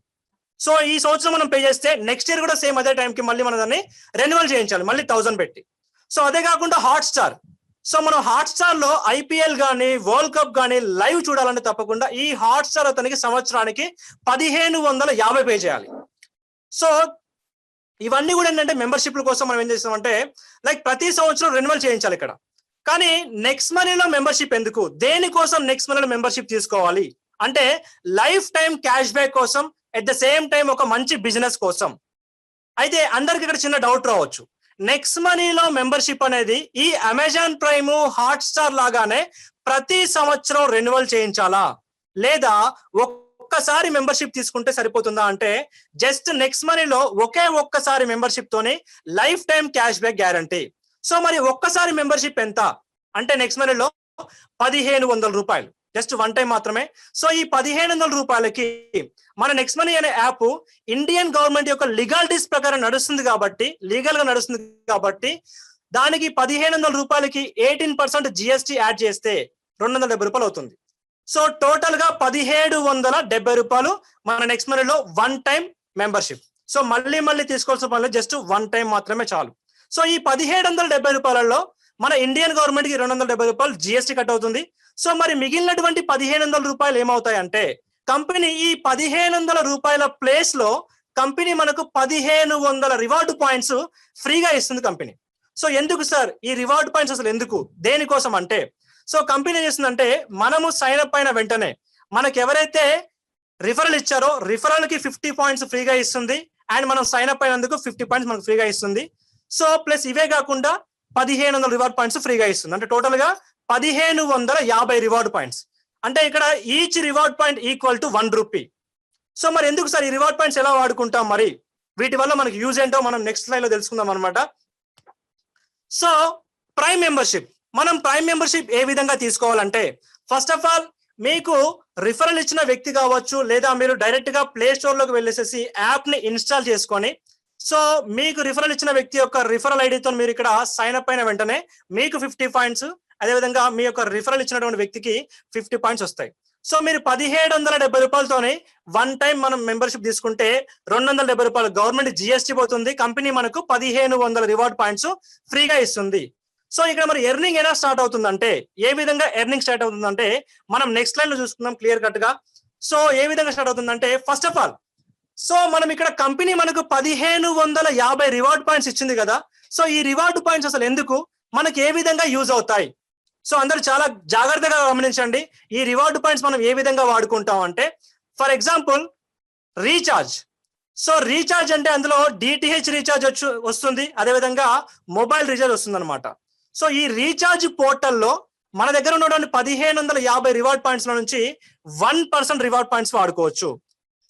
సో ఈ సంవత్సరం మనం పే చేస్తే నెక్స్ట్ ఇయర్ కూడా సేమ్ అదే టైంకి మళ్ళీ మనం దాన్ని రెన్యువల్ చేయించాలి, మళ్ళీ 1000 పెట్టి. సో అదే కాకుండా హాట్స్టార్. సో మనం హాట్స్టార్ లో ఐపీఎల్ కానీ వరల్డ్ కప్ కానీ లైవ్ చూడాలంటే తప్పకుండా ఈ హాట్స్టార్ అతనికి సంవత్సరానికి 1550 పే చేయాలి. సో ఇవన్నీ కూడా ఏంటంటే మెంబర్షిప్ల కోసం మనం ఏం చేస్తామంటే లైక్ ప్రతి సంవత్సరం రెన్యువల్ చేయించాలి ఇక్కడ. కానీ నెక్స్ట్ మనీలో మెంబర్షిప్ ఎందుకు, దేనికోసం నెక్స్ట్ మనీలో మెంబర్షిప్ తీసుకోవాలి అంటే లైఫ్ టైం క్యాష్ బ్యాక్ కోసం, ఎట్ ద సేమ్ టైం ఒక మంచి బిజినెస్ కోసం. అయితే అందరికి ఇక్కడ చిన్న డౌట్ రావచ్చు, నెక్స్ట్ మనీలో మెంబర్షిప్ అనేది ఈ అమెజాన్ ప్రైమ్, హాట్స్టార్ లాగానే ప్రతి సంవత్సరం రెన్యువల్ చేయించాలా, లేదా ఒక్కసారి మెంబర్షిప్ తీసుకుంటే సరిపోతుందా అంటే జస్ట్ నెక్స్ట్ మనీలో ఒక్కసారి మెంబర్షిప్ తోనే life time cash back guarantee. So మరి ఒక్కసారి మెంబర్షిప్ ఎంత అంటే నెక్స్ట్ మనీలో 1500 రూపాయలు, జస్ట్ వన్ టైం మాత్రమే. సో ఈ 1500 రూపాయలకి మన నెక్స్ట్ మనీ అనే యాప్ ఇండియన్ గవర్నమెంట్ యొక్క లీగాలిటీస్ ప్రకారం నడుస్తుంది కాబట్టి, లీగల్ గా నడుస్తుంది కాబట్టి దానికి 1500 రూపాయలకి 18% జిఎస్టీ యాడ్ చేస్తే 270 రూపాయలు అవుతుంది. సో టోటల్ గా 1770 రూపాయలు మన నెక్స్ట్ మనీలో వన్ టైం మెంబర్షిప్. సో మళ్ళీ తీసుకోవాల్సిన పనులు జస్ట్ వన్ టైం మాత్రమే చాలు. సో ఈ 1770 రూపాయలలో మన ఇండియన్ గవర్నమెంట్ కి 270 రూపాయలు జిఎస్టీ కట్ అవుతుంది. సో మరి మిగిలినటువంటి 1500 రూపాయలు ఏమవుతాయి అంటే కంపెనీ ఈ 1500 రూపాయల ప్లేస్ లో కంపెనీ మనకు 1500 రివార్డ్ పాయింట్స్ ఫ్రీగా ఇస్తుంది కంపెనీ. సో ఎందుకు సార్ ఈ రివార్డ్ పాయింట్స్, అసలు ఎందుకు, దేనికోసం అంటే సో కంపెనీ ఏం చేస్తుందంటే మనము సైన్ అప్ అయిన వెంటనే మనకి ఎవరైతే రిఫరల్ ఇచ్చారో రిఫరల్ కి 50 పాయింట్స్ ఫ్రీగా ఇస్తుంది, అండ్ మనం సైన్ అప్ అయినందుకు 50 పాయింట్స్ మనకు ఫ్రీగా ఇస్తుంది. సో ప్లస్ ఇవే కాకుండా 1500 రివార్డ్ పాయింట్స్ ఫ్రీగా ఇస్తుంది. అంటే టోటల్ గా 1550 రివార్డ్ పాయింట్స్. అంటే ఇక్కడ each reward point equal to 1 rupee. So మరి ఎందుకు సార్ ఈ రివార్డ్ పాయింట్స్ ఎలా వాడుకుంటాం, మరి వీటి వల్ల మనకి యూజ్ ఏంటో మనం నెక్స్ట్ స్లైడ్ లో తెలుసుకుందాం అనమాట. సో ప్రైమ్ మెంబర్షిప్, మనం ప్రైమ్ మెంబర్షిప్ ఏ విధంగా తీసుకోవాలంటే ఫస్ట్ ఆఫ్ ఆల్ మీకు రిఫరల్ ఇచ్చిన వ్యక్తి కావచ్చు, లేదా మీరు డైరెక్ట్ గా ప్లే స్టోర్ లోకి వెళ్ళేసేసి యాప్ ని ఇన్స్టాల్ చేసుకొని, సో మీకు రిఫరల్ ఇచ్చిన వ్యక్తి యొక్క రిఫరల్ ఐడితో మీరు ఇక్కడ సైన్ అప్ అయిన వెంటనే మీకు 50 పాయింట్స్, అదేవిధంగా మీ యొక్క రిఫరల్ ఇచ్చినటువంటి వ్యక్తికి 50 పాయింట్స్ వస్తాయి. సో మీరు 1770 రూపాయలతోనే వన్ టైం మనం మెంబర్షిప్ తీసుకుంటే 270 రూపాయలు గవర్నమెంట్ జిఎస్టీ పోతుంది, కంపెనీ మనకు 1500 రివార్డ్ పాయింట్స్ ఫ్రీగా ఇస్తుంది. సో ఇక్కడ మరి ఎర్నింగ్ ఎలా స్టార్ట్ అవుతుందంటే, ఏ విధంగా ఎర్నింగ్ స్టార్ట్ అవుతుందంటే మనం నెక్స్ట్ లైన్ లో చూసుకుందాం క్లియర్ కట్ గా. సో ఏ విధంగా స్టార్ట్ అవుతుందంటే ఫస్ట్ ఆఫ్ ఆల్ సో మనం ఇక్కడ కంపెనీ మనకు 1550 రివార్డ్ పాయింట్స్ ఇచ్చింది కదా. సో ఈ రివార్డ్ పాయింట్స్ అసలు ఎందుకు, మనకి ఏ విధంగా యూజ్ అవుతాయి, సో అందరూ చాలా జాగ్రత్తగా గమనించండి. ఈ రివార్డ్ పాయింట్స్ మనం ఏ విధంగా వాడుకుంటాం అంటే for example recharge. So recharge అంటే అందులో డిటిహెచ్ రీఛార్జ్ వస్తుంది, అదేవిధంగా మొబైల్ రీఛార్జ్ వస్తుంది అనమాట. సో ఈ రీఛార్జ్ పోర్టల్లో మన దగ్గర ఉన్నటువంటి 1550 రివార్డ్ పాయింట్స్ నుంచి 1% రివార్డ్ పాయింట్స్ వాడుకోవచ్చు.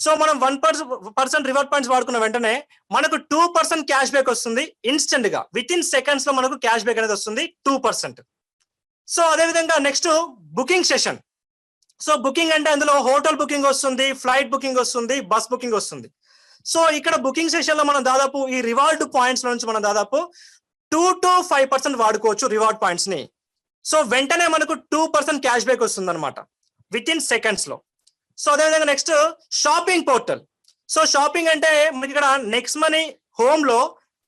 సో మనం 1% రివార్డ్ పాయింట్స్ వాడుకున్న వెంటనే మనకు 2% క్యాష్ బ్యాక్ వస్తుంది ఇన్స్టెంట్ గా, విత్ ఇన్ సెకండ్స్ లో మనకు క్యాష్ బ్యాక్ అనేది వస్తుంది 2%. సో అదేవిధంగా next booking session. So booking అంటే అందులో హోటల్ బుకింగ్ వస్తుంది, ఫ్లైట్ బుకింగ్ వస్తుంది, బస్ బుకింగ్ వస్తుంది. సో ఇక్కడ బుకింగ్ సెషన్ లో మనం దాదాపు ఈ రివార్డ్ పాయింట్స్ నుంచి మనం దాదాపు 2 to 5% వాడుకోవచ్చు రివార్డ్ పాయింట్స్ ని. సో వెంటనే మనకు 2% క్యాష్ బ్యాక్ వస్తుంది అనమాట విత్ ఇన్ సెకండ్స్ లో. సో అదేవిధంగా next shopping portal. So shopping అంటే మనకి ఇక్కడ నెక్స్ట్ మనీ హోమ్ లో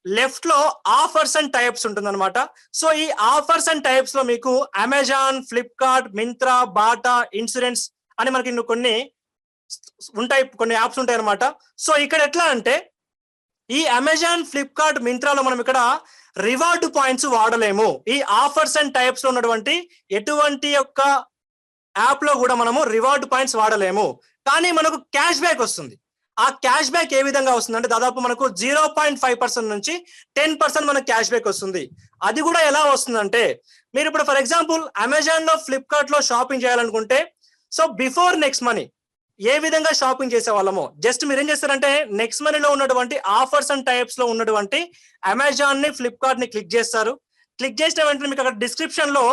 లెఫ్ట్ లో ఆఫర్స్ అండ్ టైప్స్ ఉంటుంది అనమాట. సో ఈ ఆఫర్స్ అండ్ టైప్స్ లో మీకు Amazon, Flipkart, Myntra, Bata, insurance అని మనకి కొన్ని ఉంటాయి, కొన్ని యాప్స్ ఉంటాయి అనమాట. సో ఇక్కడ ఎట్లా అంటే ఈ అమెజాన్, ఫ్లిప్కార్ట్, మింత్రాలో మనం ఇక్కడ రివార్డ్ పాయింట్స్ వాడలేము. ఈ ఆఫర్స్ అండ్ టైప్స్ లో ఉన్నటువంటి ఎటువంటి యొక్క యాప్ లో కూడా మనము రివార్డ్ పాయింట్స్ వాడలేము, కానీ మనకు క్యాష్ బ్యాక్ వస్తుంది. ఆ క్యాష్ బ్యాక్ ఏ విధంగా వస్తుంది అంటే దాదాపు మనకు 0.5% నుంచి 10% మనకు క్యాష్ బ్యాక్ వస్తుంది. అది కూడా ఎలా వస్తుందంటే మీరు ఇప్పుడు ఫర్ ఎగ్జాంపుల్ అమెజాన్ లో ఫ్లిప్కార్ట్ లో షాపింగ్ చేయాలనుకుంటే సో బిఫోర్ నెక్స్ట్ మనీ ఏ విధంగా షాపింగ్ చేసే వాళ్ళమో జస్ట్ మీరు ఏం చేస్తారంటే నెక్స్ట్ మనీలో ఉన్నటువంటి ఆఫర్స్ అండ్ టైప్స్ లో ఉన్నటువంటి అమెజాన్ ని ఫ్లిప్కార్ట్ ని క్లిక్ చేస్తారు. క్లిక్ చేసిన వెంటనే మీకు అక్కడ డిస్క్రిప్షన్ లో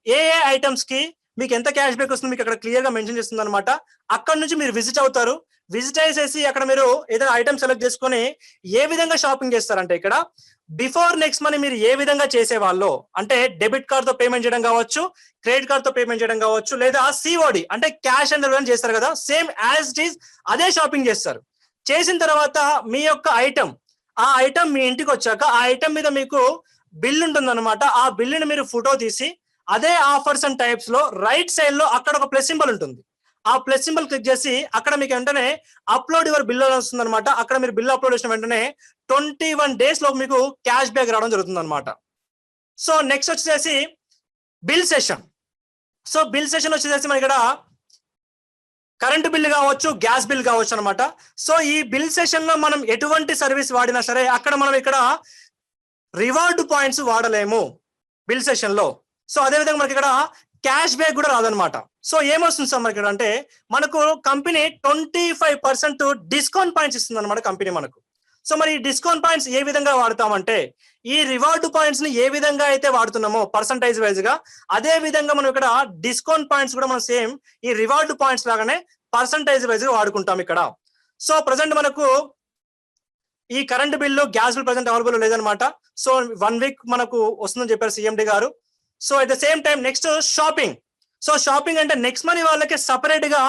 ఏ ఐటమ్స్ కి మీకు ఎంత క్యాష్ బ్యాక్ వస్తుంది మీకు అక్కడ క్లియర్ గా మెన్షన్ చేస్తుంది అనమాట. అక్కడ నుంచి మీరు విజిట్ అవుతారు. విజిట్ చేసేసి అక్కడ మీరు ఏదైనా ఐటమ్ సెలెక్ట్ చేసుకొని ఏ విధంగా షాపింగ్ చేస్తారంటే ఇక్కడ బిఫోర్ నెక్స్ట్ మనీ మీరు ఏ విధంగా చేసేవాళ్ళు అంటే డెబిట్ కార్డ్ తో పేమెంట్ చేయడం కావచ్చు, క్రెడిట్ కార్డ్ తో పేమెంట్ చేయడం కావచ్చు, లేదా సిఓడి అంటే క్యాష్ అండ్ డెలివరీ చేస్తారు కదా, సేమ్ యాజ్ ఇట్ ఈస్ అదే షాపింగ్ చేస్తారు. చేసిన తర్వాత మీ యొక్క ఐటమ్ ఆ ఐటమ్ మీ ఇంటికి వచ్చాక ఆ ఐటమ్ మీద మీకు బిల్ ఉంటుంది అనమాట. ఆ బిల్లుని మీరు ఫోటో తీసి అదే ఆఫర్స్ అండ్ టైప్స్ లో రైట్ సైడ్ లో అక్కడ ఒక ప్లస్ సింబల్ ఉంటుంది. ఆ ప్లస్ సింబల్ క్లిక్ చేసి అక్కడ మీకు వెంటనే అప్లోడ్ యువర్ బిల్ వస్తుంది అనమాట. అక్కడ మీరు బిల్ అప్లోడ్ చేసిన వెంటనే 21 days లో మీకు క్యాష్ బ్యాక్ రావడం జరుగుతుంది అనమాట. సో నెక్స్ట్ వచ్చేసి bill session. So bill session వచ్చేసి మన ఇక్కడ కరెంట్ బిల్ కావచ్చు, గ్యాస్ బిల్ కావచ్చు అనమాట. సో ఈ బిల్ సెషన్ లో మనం ఎటువంటి సర్వీస్ వాడినా సరే అక్కడ మనం ఇక్కడ రివార్డ్ పాయింట్స్ వాడలేము బిల్ సెషన్ లో. సో అదే విధంగా మనకి ఇక్కడ క్యాష్ బ్యాక్ కూడా రాదనమాట. సో ఏమొస్తుంది సార్ మనకి ఇక్కడ అంటే మనకు కంపెనీ 25% డిస్కౌంట్ పాయింట్స్ ఇస్తుంది అనమాట కంపెనీ మనకు. సో మరి ఈ డిస్కౌంట్ పాయింట్స్ ఏ విధంగా వాడతామంటే ఈ రివార్డ్ పాయింట్స్ ని ఏ విధంగా అయితే వాడుతున్నామో పర్సంటైజ్ వైజ్ గా అదే విధంగా మనం ఇక్కడ డిస్కౌంట్ పాయింట్స్ కూడా మనం సేమ్ ఈ రివార్డ్ పాయింట్స్ లాగానే పర్సంటైజ్ వైజ్ గా వాడుకుంటాం ఇక్కడ. సో ప్రజెంట్ మనకు ఈ current bill, gas bill present available లేదనమాట. సో 1 week మనకు వస్తుందని చెప్పారు సిఎండి గారు. So at the same time next shopping. So shopping అంటే నెక్స్ట్ మనీ వాళ్ళకి సపరేట్ గా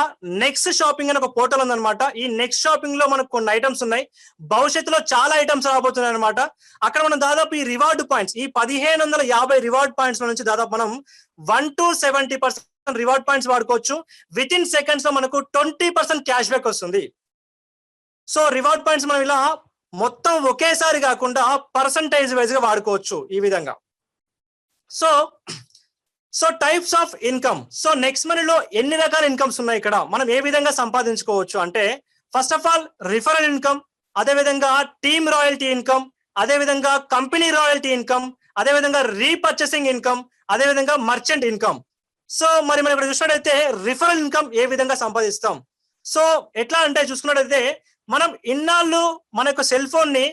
నెక్స్ట్ షాపింగ్ అని ఒక పోర్టల్ ఉందన్నమాట. ఈ నెక్స్ట్ షాపింగ్ లో మనకు కొన్ని ఐటమ్స్ ఉన్నాయి, భవిష్యత్తులో చాలా ఐటమ్స్ రాబోతున్నాయి అనమాట. అక్కడ మనం దాదాపు ఈ రివార్డ్ పాయింట్స్ ఈ 1550 రివార్డ్ పాయింట్స్ నుంచి దాదాపు మనం 1 to 70% రివార్డ్ పాయింట్స్ వాడుకోవచ్చు. విత్ ఇన్ సెకండ్స్ లో మనకు 20% క్యాష్ బ్యాక్ వస్తుంది. సో రివార్డ్ పాయింట్స్ మనం ఇలా మొత్తం ఒకేసారి కాకుండా పర్సంటైజ్ వైజ్ గా వాడుకోవచ్చు ఈ విధంగా. So types of income. So next మనీలో ఎన్ని రకాల ఇన్కమ్స్ ఉన్నాయి ఇక్కడ మనం ఏ విధంగా సంపాదించుకోవచ్చు అంటే first of all referral income, అదే విధంగా టీమ్ రాయల్టీ ఇన్కమ్, అదే విధంగా కంపెనీ రాయల్టీ ఇన్కమ్, అదే విధంగా రీపర్చేసింగ్ ఇన్కమ్, అదే విధంగా మర్చెంట్ ఇన్కమ్. సో మరి మనం ఇక్కడ చూసినట్టయితే రిఫరల్ ఇన్కమ్ ఏ విధంగా సంపాదిస్తాం. సో ఎట్లా అంటే చూసుకున్నట్టయితే మనం ఇన్నాళ్ళు మన యొక్క సెల్ ఫోన్ ని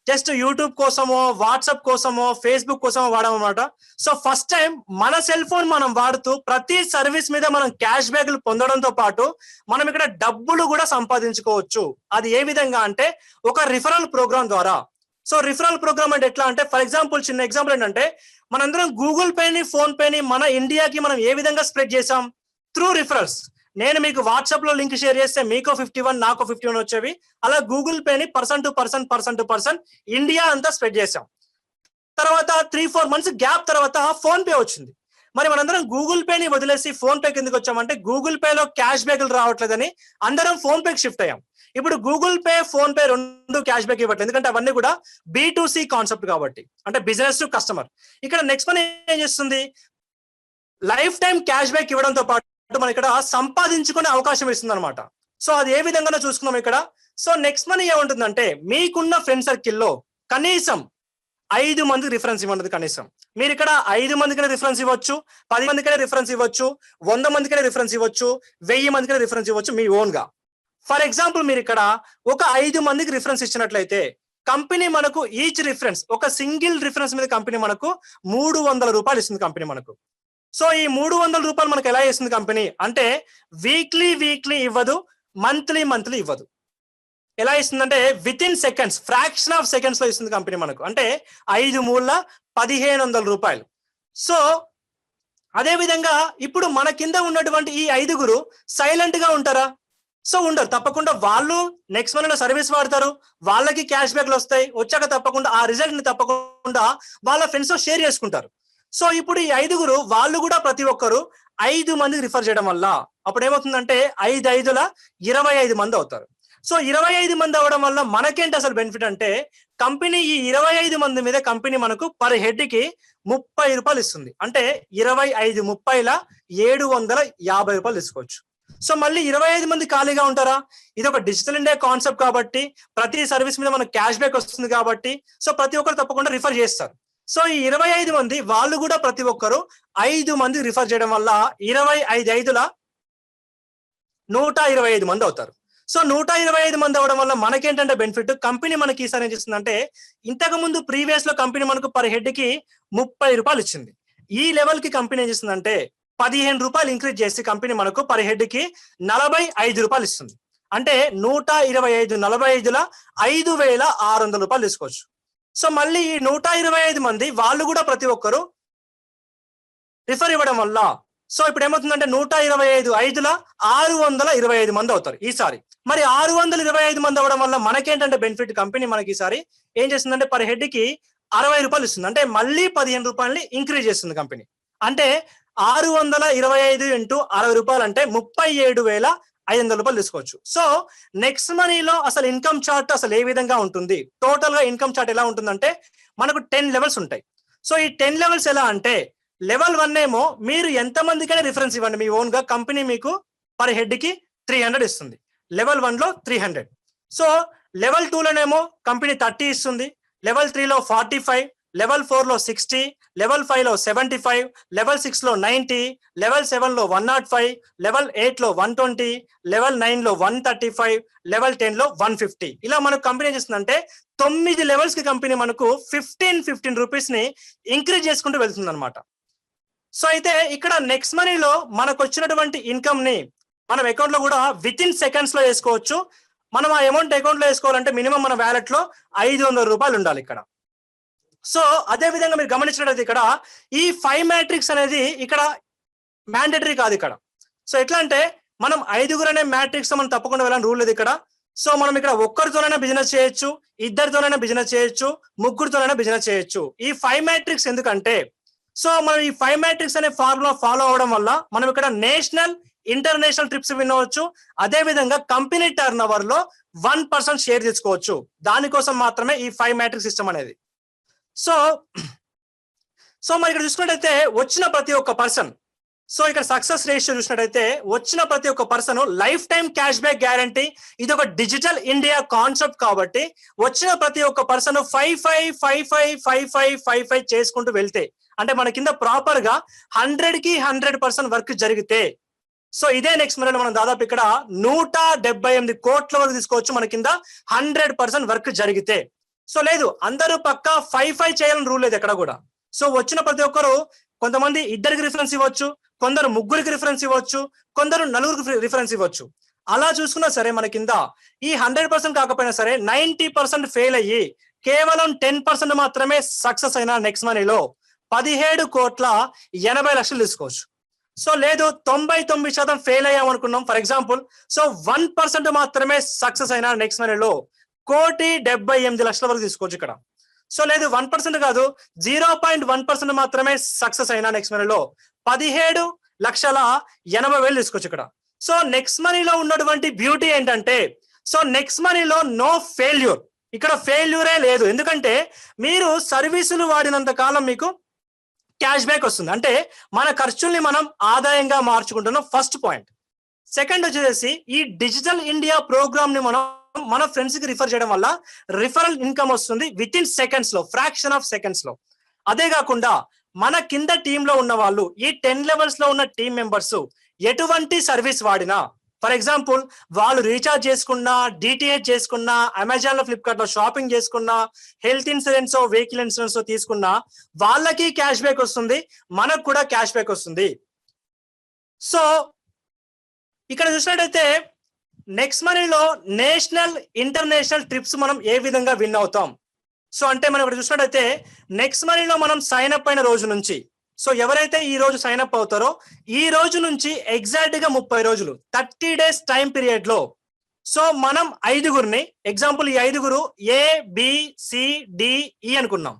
జస్ట్ యూట్యూబ్ కోసమో, వాట్సాప్ కోసమో, ఫేస్బుక్ కోసమో వాడమన్నమాట. సో ఫస్ట్ టైం మన సెల్ ఫోన్ మనం వాడుతూ ప్రతి సర్వీస్ మీద మనం క్యాష్ బ్యాక్లు పొందడంతో పాటు మనం ఇక్కడ డబ్బులు కూడా సంపాదించుకోవచ్చు. అది ఏ విధంగా అంటే ఒక రిఫరల్ ప్రోగ్రామ్ ద్వారా. సో రిఫరల్ ప్రోగ్రామ్ అంటే ఎట్లా అంటే ఫర్ ఎగ్జాంపుల్ చిన్న ఎగ్జాంపుల్ ఏంటంటే మనందరం గూగుల్ పేని, ఫోన్ పేని మన ఇండియాకి మనం ఏ విధంగా స్ప్రెడ్ చేసాం త్రూ రిఫరల్స్. నేను మీకు వాట్సాప్ లో లింక్ షేర్ చేస్తే మీకు 51 నాకు 51 వచ్చేవి. అలా గూగుల్ పేని పర్సన్ టు పర్సన్ ఇండియా అంతా స్ప్రెడ్ చేసాం. తర్వాత 3-4 months గ్యాప్ తర్వాత ఫోన్ పే వచ్చింది. మరి మనందరం గూగుల్ పేని వదిలేసి ఫోన్ పేకి ఎందుకు వచ్చామంటే గూగుల్ పేలో క్యాష్ బ్యాక్లు రావట్లేదని అందరం ఫోన్ పేకి షిఫ్ట్ అయ్యాం. ఇప్పుడు గూగుల్ పే, ఫోన్ పే రెండు క్యాష్ బ్యాక్ ఇవ్వట్లేదు, ఎందుకంటే అవన్నీ కూడా B2C కాన్సెప్ట్ కాబట్టి, అంటే బిజినెస్ టు కస్టమర్. ఇక్కడ నెక్స్ట్ మనీ ఏం చేస్తుంది, లైఫ్ టైం క్యాష్ బ్యాక్ ఇవ్వడంతో పాటు మనం ఇక్కడ సంపాదించుకునే అవకాశం ఇస్తుంది అనమాట. సో అది ఏ విధంగా చూసుకున్నాం ఇక్కడ. సో నెక్స్ట్ మనీ ఏముంటుందంటే మీకున్న ఫ్రెండ్ సర్కిల్లో కనీసం 5 మందికి రిఫరెన్స్ ఇవ్వండి. కనీసం మీరు ఇక్కడ 5 మందికైనా రిఫరెన్స్ ఇవ్వచ్చు, 10 మందికైనా రిఫరెన్స్ ఇవ్వచ్చు, 100 మందికైనా రిఫరెన్స్ ఇవ్వచ్చు, 1000 మందికైనా రిఫరెన్స్ ఇవ్వచ్చు మీ ఓన్ గా. ఫర్ ఎగ్జాంపుల్ మీరు ఇక్కడ ఒక 5 మందికి రిఫరెన్స్ ఇచ్చినట్లయితే కంపెనీ మనకు ఈచ్ రిఫరెన్స్ ఒక సింగిల్ రిఫరెన్స్ మీద కంపెనీ మనకు 300 రూపాయలు ఇస్తుంది కంపెనీ మనకు. సో ఈ 300 రూపాయలు మనకు ఎలా ఇస్తుంది కంపెనీ అంటే వీక్లీ ఇవ్వదు, మంత్లీ ఇవ్వదు. ఎలా ఇస్తుందంటే within seconds, fraction of seconds లో ఇస్తుంది కంపెనీ మనకు. అంటే 5 మూల 1500 రూపాయలు. సో అదే విధంగా ఇప్పుడు మన కింద ఉన్నటువంటి ఈ 5గురు సైలెంట్ గా ఉంటారా? సో ఉండరు. తప్పకుండా వాళ్ళు నెక్స్ట్ మంత్ సర్వీస్ వాడతారు, వాళ్ళకి క్యాష్ బ్యాక్లు వస్తాయి. వచ్చాక తప్పకుండా ఆ రిజల్ట్ ని తప్పకుండా వాళ్ళ ఫ్రెండ్స్ తో షేర్ చేసుకుంటారు. సో ఇప్పుడు ఈ 5గురు వాళ్ళు కూడా ప్రతి ఒక్కరు 5 మందికి రిఫర్ చేయడం వల్ల అప్పుడు ఏమవుతుందంటే 5 25 మంది అవుతారు. సో 25 మంది అవడం వల్ల మనకేంటి అసలు బెనిఫిట్ అంటే కంపెనీ ఈ 25 మంది మీద కంపెనీ మనకు పర్ హెడ్ కి 30 రూపాయలు ఇస్తుంది. అంటే 25 30ల 750 రూపాయలు తీసుకోవచ్చు. సో మళ్ళీ 25 మంది ఖాళీగా ఉంటారా? ఇది ఒక డిజిటల్ ఇండియా కాన్సెప్ట్ కాబట్టి ప్రతి సర్వీస్ మీద మనకు క్యాష్ బ్యాక్ వస్తుంది కాబట్టి సో ప్రతి ఒక్కరు తప్పకుండా రిఫర్ చేస్తారు. సో ఈ 25 మంది వాళ్ళు కూడా ప్రతి ఒక్కరు 5 మంది రిఫర్ చేయడం వల్ల 25 125 మంది అవుతారు. సో 125 మంది అవడం వల్ల మనకేంటంటే బెనిఫిట్, కంపెనీ మనకి ఈసారి ఏం చేస్తుందంటే, ఇంతకు ముందు ప్రీవియస్ లో కంపెనీ మనకు పర్ హెడ్ కి 30 రూపాయలు ఇచ్చింది. ఈ లెవెల్ కి కంపెనీ ఏం చేస్తుందంటే 15 రూపాయలు ఇంక్రీజ్ చేసి కంపెనీ మనకు పర్ హెడ్ కి 45 రూపాయలు ఇస్తుంది. అంటే 125 45ల 5,600 రూపాయలు తీసుకోవచ్చు. సో మళ్ళీ ఈ 125 మంది వాళ్ళు కూడా ప్రతి ఒక్కరు రిఫర్ ఇవ్వడం వల్ల సో ఇప్పుడు ఏమవుతుందంటే 125 5ల 625 మంది అవుతారు ఈసారి. మరి 625 మంది అవ్వడం వల్ల మనకేంటంటే బెనిఫిట్, కంపెనీ మనకి ఈసారి ఏం చేస్తుందంటే పర్ హెడ్ కి 60 రూపాయలు ఇస్తుంది. అంటే మళ్ళీ 15 రూపాయలని ఇంక్రీజ్ చేస్తుంది కంపెనీ. అంటే 625 ఇంటూ 60 రూపాయలు అంటే 37,500 రూపాయలు తీసుకోవచ్చు. సో నెక్స్ట్ మనీలో అసలు ఇన్కమ్ చార్ట్ అసలు ఏ విధంగా ఉంటుంది, టోటల్ గా ఇన్కమ్ చార్ట్ ఎలా ఉంటుందంటే మనకు 10 లెవెల్స్ ఉంటాయి. సో ఈ 10 లెవెల్స్ ఎలా అంటే, లెవెల్ 1 ఏమో మీరు ఎంత మందికైనా రిఫరెన్స్ ఇవ్వండి మీ ఓన్ గా, కంపెనీ మీకు పర్ హెడ్ కి 300 ఇస్తుంది. లెవెల్ 1 లో 300. సో లెవెల్ 2 లోనేమో కంపెనీ 30 ఇస్తుంది, లెవెల్ 3 లో 45, లెవెల్ 4 లో 60, లెవెల్ 5 లో 75, లెవెల్ 6 లో 90, లెవెల్ 7 లో 105, లెవెల్ 8 లో 120, లెవెల్ 9 లో 135, లెవెల్ 10 లో 150. ఇలా మనకు కంపెనీ చేస్తుందంటే 9 లెవెల్స్ కి కంపెనీ మనకు 15 రూపీస్ ని ఇంక్రీజ్ చేసుకుంటూ వెళ్తుంది అనమాట. సో అయితే ఇక్కడ నెక్స్ట్ మనీలో మనకు వచ్చినటువంటి ఇన్కమ్ ని మనం అకౌంట్ లో కూడా విత్ ఇన్ సెకండ్స్ లో వేసుకోవచ్చు. మనం ఆ అమౌంట్ అకౌంట్ లో వేసుకోవాలంటే మినిమం మన వ్యాలెట్ లో 500 రూపాయలు ఉండాలి ఇక్కడ. సో అదే విధంగా మీరు గమనించినట్లయితే ఇక్కడ ఈ 5 మ్యాట్రిక్స్ అనేది ఇక్కడ మ్యాండేటరీ కాదు ఇక్కడ. సో ఎట్లా అంటే మనం 5గురు అనే మ్యాట్రిక్స్ మనం తప్పకుండా వెళ్ళాలని రూల్ లేదు ఇక్కడ. సో మనం ఇక్కడ ఒక్కరితోనైనా బిజినెస్ చేయొచ్చు, ఇద్దరితోనైనా బిజినెస్ చేయొచ్చు, ముగ్గురితోనైనా బిజినెస్ చేయొచ్చు. ఈ 5 మ్యాట్రిక్స్ ఎందుకంటే, సో మనం ఈ 5 మ్యాట్రిక్స్ అనే ఫార్ములా ఫాలో అవడం వల్ల మనం ఇక్కడ నేషనల్ ఇంటర్నేషనల్ ట్రిప్స్ విన్ అవ్వచ్చు. అదే విధంగా కంపెనీ టర్న్ ఓవర్ లో 1% షేర్ తీసుకోవచ్చు. దానికోసం మాత్రమే ఈ 5 మ్యాట్రిక్స్ సిస్టమ్ అనేది. సో మరి ఇక్కడ చూసుకున్నట్టయితే వచ్చిన ప్రతి ఒక్క పర్సన్, సో ఇక్కడ సక్సెస్ రేషియో చూసినట్టయితే వచ్చిన ప్రతి ఒక్క person life time cash back guarantee. ఇది ఒక డిజిటల్ ఇండియా కాన్సెప్ట్ కాబట్టి వచ్చిన ప్రతి ఒక్క పర్సన్ 55 చేసుకుంటూ వెళ్తే, అంటే మన కింద ప్రాపర్ గా 100కి 100% వర్క్ జరిగితే, సో ఇదే నెక్స్ట్ మనలో మనం దాదాపు ఇక్కడ 178 కోట్ల వరకు తీసుకోవచ్చు మన కింద 100% వర్క్ జరిగితే. సో లేదు అందరూ పక్కా 5 చేయాలని రూల్ లేదు ఎక్కడ కూడా. సో వచ్చిన ప్రతి ఒక్కరు కొంతమంది ఇద్దరికి రిఫరెన్స్ ఇవ్వచ్చు, కొందరు ముగ్గురికి రిఫరెన్స్ ఇవ్వచ్చు, కొందరు నలుగురికి రిఫరెన్స్ ఇవ్వచ్చు. అలా చూసుకున్నా సరే మన కింద ఈ 100% కాకపోయినా సరే 90% ఫెయిల్ అయ్యి కేవలం 10% మాత్రమే సక్సెస్ అయిన నెక్స్ట్ మనీలో 17,80,00,000 తీసుకోవచ్చు. సో లేదు 99% ఫెయిల్ అయ్యాం అనుకున్నాం ఫర్ ఎగ్జాంపుల్, సో 1% మాత్రమే సక్సెస్ అయిన నెక్స్ట్ మనీలో 1,78,00,000 వరకు తీసుకోవచ్చు ఇక్కడ. సో లేదు 1% కాదు 0.1% మాత్రమే సక్సెస్ అయినా నెక్స్ట్ మనీలో 17,80,000 తీసుకోవచ్చు ఇక్కడ. సో నెక్స్ట్ మనీలో ఉన్నటువంటి బ్యూటీ ఏంటంటే, సో నెక్స్ట్ మనీలో నో ఫెయిల్యూర్, ఇక్కడ ఫెయిల్యూరే లేదు. ఎందుకంటే మీరు సర్వీసులు వాడినంత కాలం మీకు క్యాష్ బ్యాక్ వస్తుంది. అంటే మన ఖర్చుల్ని మనం ఆదాయంగా మార్చుకుంటున్నాం ఫస్ట్ పాయింట్. సెకండ్ వచ్చేసి ఈ డిజిటల్ ఇండియా ప్రోగ్రామ్ ని మనం మన ఫ్రెండ్స్ కి రిఫర్ చేయడం వల్ల రిఫరల్ ఇన్కమ్ వస్తుంది విత్ ఇన్ సెకండ్స్ లో, ఫ్రాక్షన్ ఆఫ్ సెకండ్స్ లో. అదే కాకుండా మన కింద టీమ్ లో ఉన్న వాళ్ళు ఈ 10 లెవెల్స్ లో ఉన్న టీం మెంబర్స్ ఎటువంటి సర్వీస్ వాడినా, ఫర్ ఎగ్జాంపుల్ వాళ్ళు రీఛార్జ్ చేసుకున్నా, డిటిహెచ్ చేసుకున్నా, అమెజాన్ లో ఫ్లిప్కార్ట్ లో షాపింగ్ చేసుకున్నా, హెల్త్ ఇన్సూరెన్స్ వెహికల్ ఇన్సూరెన్స్ తీసుకున్నా వాళ్ళకి క్యాష్ బ్యాక్ వస్తుంది, మనకు కూడా క్యాష్ బ్యాక్ వస్తుంది. సో ఇక్కడ చూసినట్టయితే నెక్స్ట్ మనీలో నేషనల్ ఇంటర్నేషనల్ ట్రిప్స్ మనం ఏ విధంగా విన్ అవుతాం. సో అంటే మనం ఇక్కడ చూసినట్టయితే నెక్స్ట్ మనీలో మనం సైన్ అప్ అయిన రోజు నుంచి, సో ఎవరైతే ఈ రోజు సైన్ అప్ అవుతారో ఈ రోజు నుంచి ఎగ్జాక్ట్ గా 30 రోజులు 30 days టైం పీరియడ్ లో, సో మనం 5గురిని ఎగ్జాంపుల్ ఈ 5గురు ABCDE అనుకున్నాం.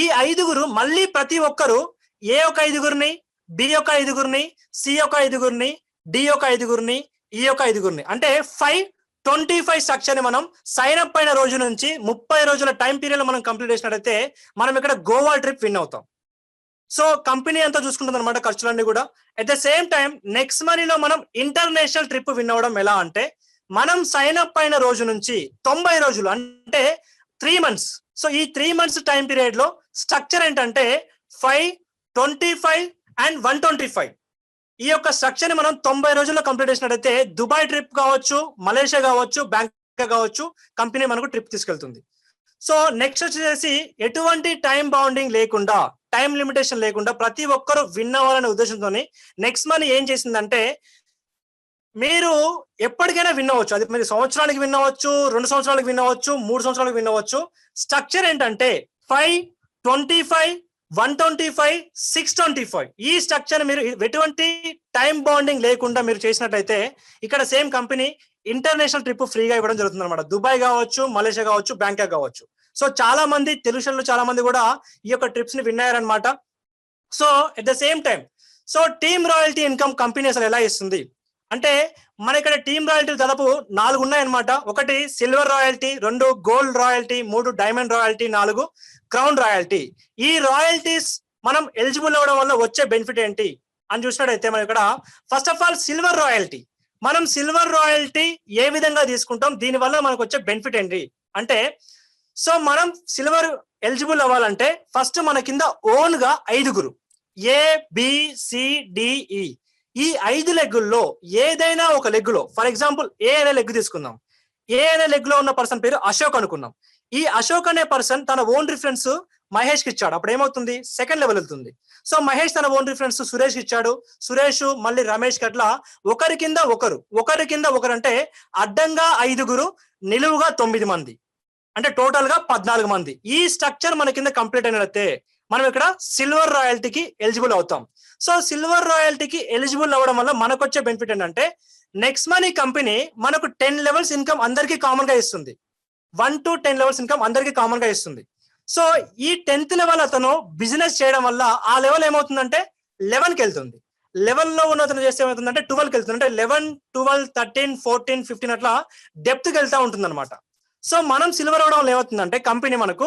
ఈ 5గురు మళ్ళీ ప్రతి ఒక్కరు ఏ ఒక 5గురిని, బి ఒక 5గురిని, సి ఒక 5గురిని, డి ఒక 5గురిని, ఈ ఒక 5గురిని అంటే 5-25 స్ట్రక్చర్ ని మనం సైన్ అప్ అయిన రోజు నుంచి 30 రోజుల టైం పీరియడ్ లో మనం కంప్లీట్ చేసినట్టయితే మనం ఇక్కడ గోవా ట్రిప్ విన్ అవుతాం. సో కంపెనీ అంతా చూసుకుంటుంది అనమాట ఖర్చులన్నీ కూడా. At the same time next మనీలో మనం ఇంటర్నేషనల్ ట్రిప్ విన్ అవ్వడం ఎలా అంటే, మనం సైన్ అప్ అయిన రోజు నుంచి 90 రోజులు అంటే 3 months. సో ఈ 3 months టైం పీరియడ్ లో స్ట్రక్చర్ ఏంటంటే 5, 25 and 125. ఈ యొక్క స్ట్రక్చర్ ని మనం 90 రోజుల్లో కంప్లీట్ చేసినట్టయితే దుబాయ్ ట్రిప్ కావచ్చు, మలేషియా కావచ్చు, బ్యాంకాక్ కావచ్చు, కంపెనీ మనకు ట్రిప్ తీసుకెళ్తుంది. సో నెక్స్ట్ వచ్చేసి ఎటువంటి టైం బౌండింగ్ లేకుండా, టైం లిమిటేషన్ లేకుండా ప్రతి ఒక్కరు విన్ అవ్వాలనే ఉద్దేశంతో నెక్స్ట్ మనీ ఏం చేసిందంటే, మీరు ఎప్పటికైనా విన్ అవ్వచ్చు. అది మీరు సంవత్సరానికి విన్ అవ్వచ్చు, 2 సంవత్సరాలకు విన్ అవ్వచ్చు, 3 సంవత్సరాలకు విన్ అవ్వచ్చు. స్ట్రక్చర్ ఏంటంటే 5, 25, 125, 625. ఈ స్ట్రక్చర్ మీరు ఎటువంటి టైం బాండింగ్ లేకుండా మీరు చేసినట్టయితే ఇక్కడ సేమ్ కంపెనీ ఇంటర్నేషనల్ ట్రిప్ ఫ్రీగా ఇవ్వడం జరుగుతుంది అనమాట. దుబాయ్ కావచ్చు, మలేషియా కావచ్చు, బ్యాంకాక్ కావచ్చు. సో చాలా మంది తెలుగు చాలా మంది కూడా ఈ యొక్క ట్రిప్స్ ని విన్ అయ్యారనమాట. So at the same time so team royalty income company అసలు ఎలా ఇస్తుంది అంటే, మన ఇక్కడ టీమ్ రాయల్టీ దాదాపు 4 ఉన్నాయన్నమాట. 1 silver royalty, 2 gold royalty, 3 diamond royalty, 4 crown royalty. ఈ రాయల్టీస్ మనం ఎలిజిబుల్ అవ్వడం వల్ల వచ్చే బెనిఫిట్ ఏంటి అని చూసినట్టయితే, మనం ఇక్కడ first of all silver royalty, మనం సిల్వర్ రాయల్టీ ఏ విధంగా తీసుకుంటాం, దీని వల్ల మనకు వచ్చే బెనిఫిట్ ఏంటి అంటే, సో మనం సిల్వర్ ఎలిజిబుల్ అవ్వాలంటే ఫస్ట్ మన కింద ఓన్ గా 5 ABCDE ఈ 5 లెగ్గుల్లో ఏదైనా ఒక లెగ్గులో, ఫర్ ఎగ్జాంపుల్ ఏ అనే లెగ్ తీసుకుందాం. ఏ అనే లెగ్ లో ఉన్న పర్సన్ పేరు అశోక్ అనుకున్నాం. ఈ అశోక్ అనే పర్సన్ తన ఓన్ రిఫరెన్స్ మహేష్ కి ఇచ్చాడు. అప్పుడు ఏమవుతుంది, సెకండ్ లెవెల్ వెళ్తుంది. సో మహేష్ తన ఓన్ రిఫరెన్స్ సురేష్ కి ఇచ్చాడు. సురేష్ మళ్ళీ రమేష్ కి అట్లా ఒకరి కింద ఒకరు అంటే అడ్డంగా 5, నిలువుగా 9 మంది, అంటే టోటల్ గా 14 మంది. ఈ స్ట్రక్చర్ మన కింద కంప్లీట్ అయినట్లయితే మనం ఇక్కడ సిల్వర్ రాయల్టీకి ఎలిజిబుల్ అవుతాం. సో సిల్వర్ రాయల్టీకి ఎలిజిబుల్ అవ్వడం వల్ల మనకు వచ్చే బెనిఫిట్ ఏంటంటే, నెక్స్ట్ మనీ కంపెనీ మనకు 10 లెవెల్స్ ఇన్కమ్ అందరికీ కామన్ గా ఇస్తుంది. 1 to 10 లెవెల్స్ ఇన్కమ్ అందరికీ కామన్ గా ఇస్తుంది. సో ఈ 10th లెవెల్ అతను బిజినెస్ చేయడం వల్ల ఆ లెవెల్ ఏమవుతుందంటే 11కి వెళ్తుంది. 11 లో ఉన్న అతను చేస్తే ఏమవుతుందంటే 12కి వెళ్తుంది. అంటే 11, 12, 13, 14, 15 అట్లా డెప్త్ కి వెళ్తా ఉంటుంది అనమాట. సో మనం సిల్వర్ అవడం ఏమవుతుందంటే, కంపెనీ మనకు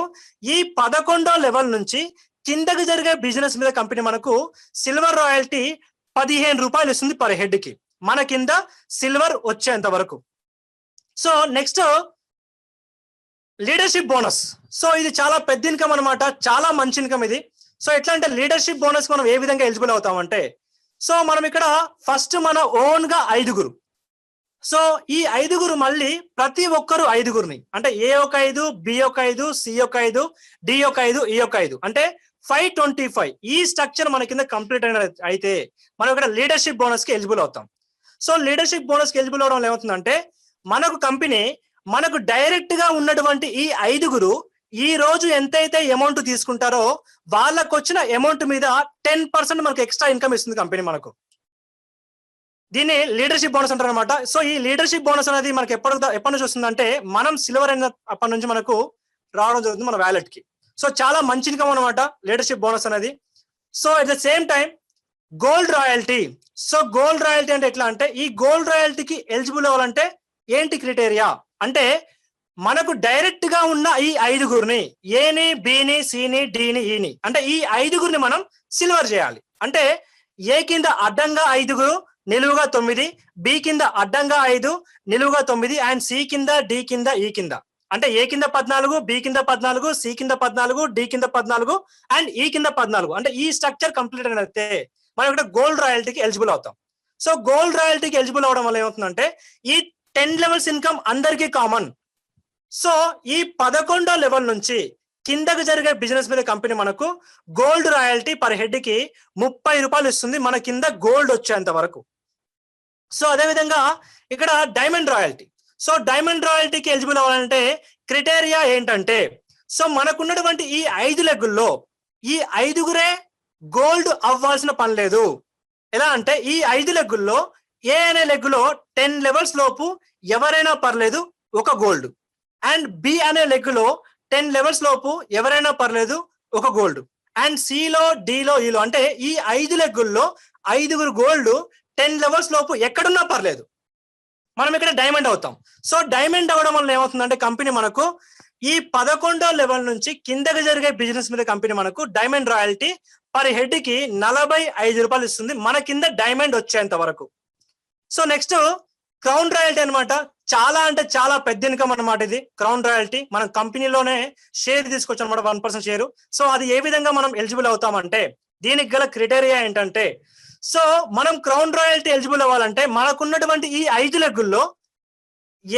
ఈ 11వ లెవెల్ నుంచి కిందకి జరిగే బిజినెస్ మీద కంపెనీ మనకు సిల్వర్ రాయల్టీ 15 రూపాయలు ఇస్తుంది పర్ హెడ్ కి, మన కింద సిల్వర్ వచ్చేంత వరకు. So next leadership bonus. So ఇది చాలా పెద్ద ఇన్కమ్ అనమాట, చాలా మంచి ఇన్కమ్ ఇది. సో ఎట్లా అంటే, లీడర్షిప్ బోనస్ మనం ఏ విధంగా ఎలిజిబుల్ అవుతామంటే, సో మనం ఇక్కడ ఫస్ట్ మన ఓన్ గా 5. సో ఈ 5 మళ్ళీ ప్రతి ఒక్కరు 5 అంటే ఏ ఒక 5, బి ఒక 5, సి ఒక 5, డి ఒక 5, ఈ ఒక 5 అంటే 525. ఈ స్ట్రక్చర్ మన కింద కంప్లీట్ అయిన అయితే మనం ఇక్కడ లీడర్షిప్ బోనస్ కి ఎలిజిబుల్ అవుతాం. సో లీడర్షిప్ బోనస్ కి ఎలిజిబుల్ అవడం ఏమవుతుందంటే, మనకు కంపెనీ మనకు డైరెక్ట్ గా ఉన్నటువంటి ఈ 5 ఈ రోజు ఎంతైతే అమౌంట్ తీసుకుంటారో వాళ్ళకు వచ్చిన అమౌంట్ మీద 10% మనకు ఎక్స్ట్రా ఇన్కమ్ ఇస్తుంది కంపెనీ మనకు. దీన్ని లీడర్షిప్ బోనస్ అంటారు అనమాట. సో ఈ లీడర్షిప్ బోనస్ అనేది మనకి ఎప్పటి నుంచి వస్తుందంటే, మనం సిల్వర్ అయిన అప్పటి నుంచి మనకు రావడం జరుగుతుంది మన వ్యాలెట్ కి. సో చాలా మంచి ఇన్కమ్ అనమాట లీడర్షిప్ బోనస్ అనేది. So at the same time gold royalty. So gold royalty అంటే ఎట్లా అంటే, ఈ గోల్డ్ రాయల్టీకి ఎలిజిబుల్ అవ్వాలంటే ఏంటి క్రైటీరియా అంటే, మనకు డైరెక్ట్ గా ఉన్న ఈ 5 ఏని, బిని, సిని, డిని, ఈని అంటే ఈ 5 మనం సిల్వర్ చేయాలి. అంటే ఏ కింద అడ్డంగా 5, నిలువుగా 9, బి కింద అడ్డంగా 5, నిలువుగా 9 అండ్ సి కింద, డి కింద, ఈ కింద అంటే ఏ కింద 14, బి కింద 14, సి కింద 14, డి కింద 14 అండ్ ఈ కింద 14. అంటే ఈ స్ట్రక్చర్ కంప్లీట్ అయినట్టే మనం ఇక్కడ గోల్డ్ రాయల్టీకి ఎలిజిబుల్ అవుతాం. సో గోల్డ్ రాయల్టీకి ఎలిజిబుల్ అవడం వల్ల ఏమవుతుందంటే, ఈ 10 లెవెల్స్ ఇన్కమ్ అందరికీ కామన్. సో ఈ 11వ లెవెల్ నుంచి కిందకి జరిగే బిజినెస్ మీద కంపెనీ మనకు గోల్డ్ రాయల్టీ పర్ హెడ్ కి 30 రూపాయలు ఇస్తుంది, మన కింద గోల్డ్ వచ్చేంత వరకు. సో అదే విధంగా ఇక్కడ డైమండ్ రాయల్టీ. సో డైమండ్ రాయల్టీకి ఎలిజిబుల్ అవ్వాలంటే క్రైటీరియా ఏంటంటే, సో మనకున్నటువంటి ఈ 5 లెగ్గుల్లో ఈ 5 గోల్డ్ అవ్వాల్సిన పని లేదు. ఎలా అంటే, ఈ 5 లెగ్గుల్లో ఏ అనే లెగ్గులో 10 లెవెల్స్ లోపు ఎవరైనా పర్లేదు ఒక గోల్డ్, అండ్ బి అనే లెగ్గులో 10 లెవెల్స్ లోపు ఎవరైనా పర్లేదు ఒక గోల్డ్, అండ్ సిలో, డిలో, ఈలో అంటే ఈ 5 లెగ్గుల్లో 5 గోల్డ్ 10 లెవెల్స్ లోపు ఎక్కడున్నా పర్లేదు, మనం ఇక్కడ డైమండ్ అవుతాం. సో డైమండ్ అవ్వడం వల్ల ఏమవుతుందంటే, కంపెనీ మనకు ఈ 11వ లెవెల్ నుంచి కిందకి జరిగే బిజినెస్ మీద కంపెనీ మనకు డైమండ్ రాయల్టీ పర్ హెడ్ కి 45 రూపాయలు ఇస్తుంది మన కింద డైమండ్ వచ్చేంత వరకు. సో నెక్స్ట్ క్రౌన్ రాయల్టీ అనమాట. చాలా అంటే చాలా పెద్ద ఇన్కమ్ అనమాట ఇది. క్రౌన్ రాయల్టీ మనం కంపెనీలోనే షేర్ తీసుకోవచ్చు అనమాట, 1% షేర్. సో అది ఏ విధంగా మనం ఎలిజిబుల్ అవుతామంటే, దీనికి గల క్రైటీరియా ఏంటంటే, సో మనం క్రౌన్ రాయల్టీ ఎలిజిబుల్ అవ్వాలంటే మనకున్నటువంటి ఈ 5 లెగ్గుల్లో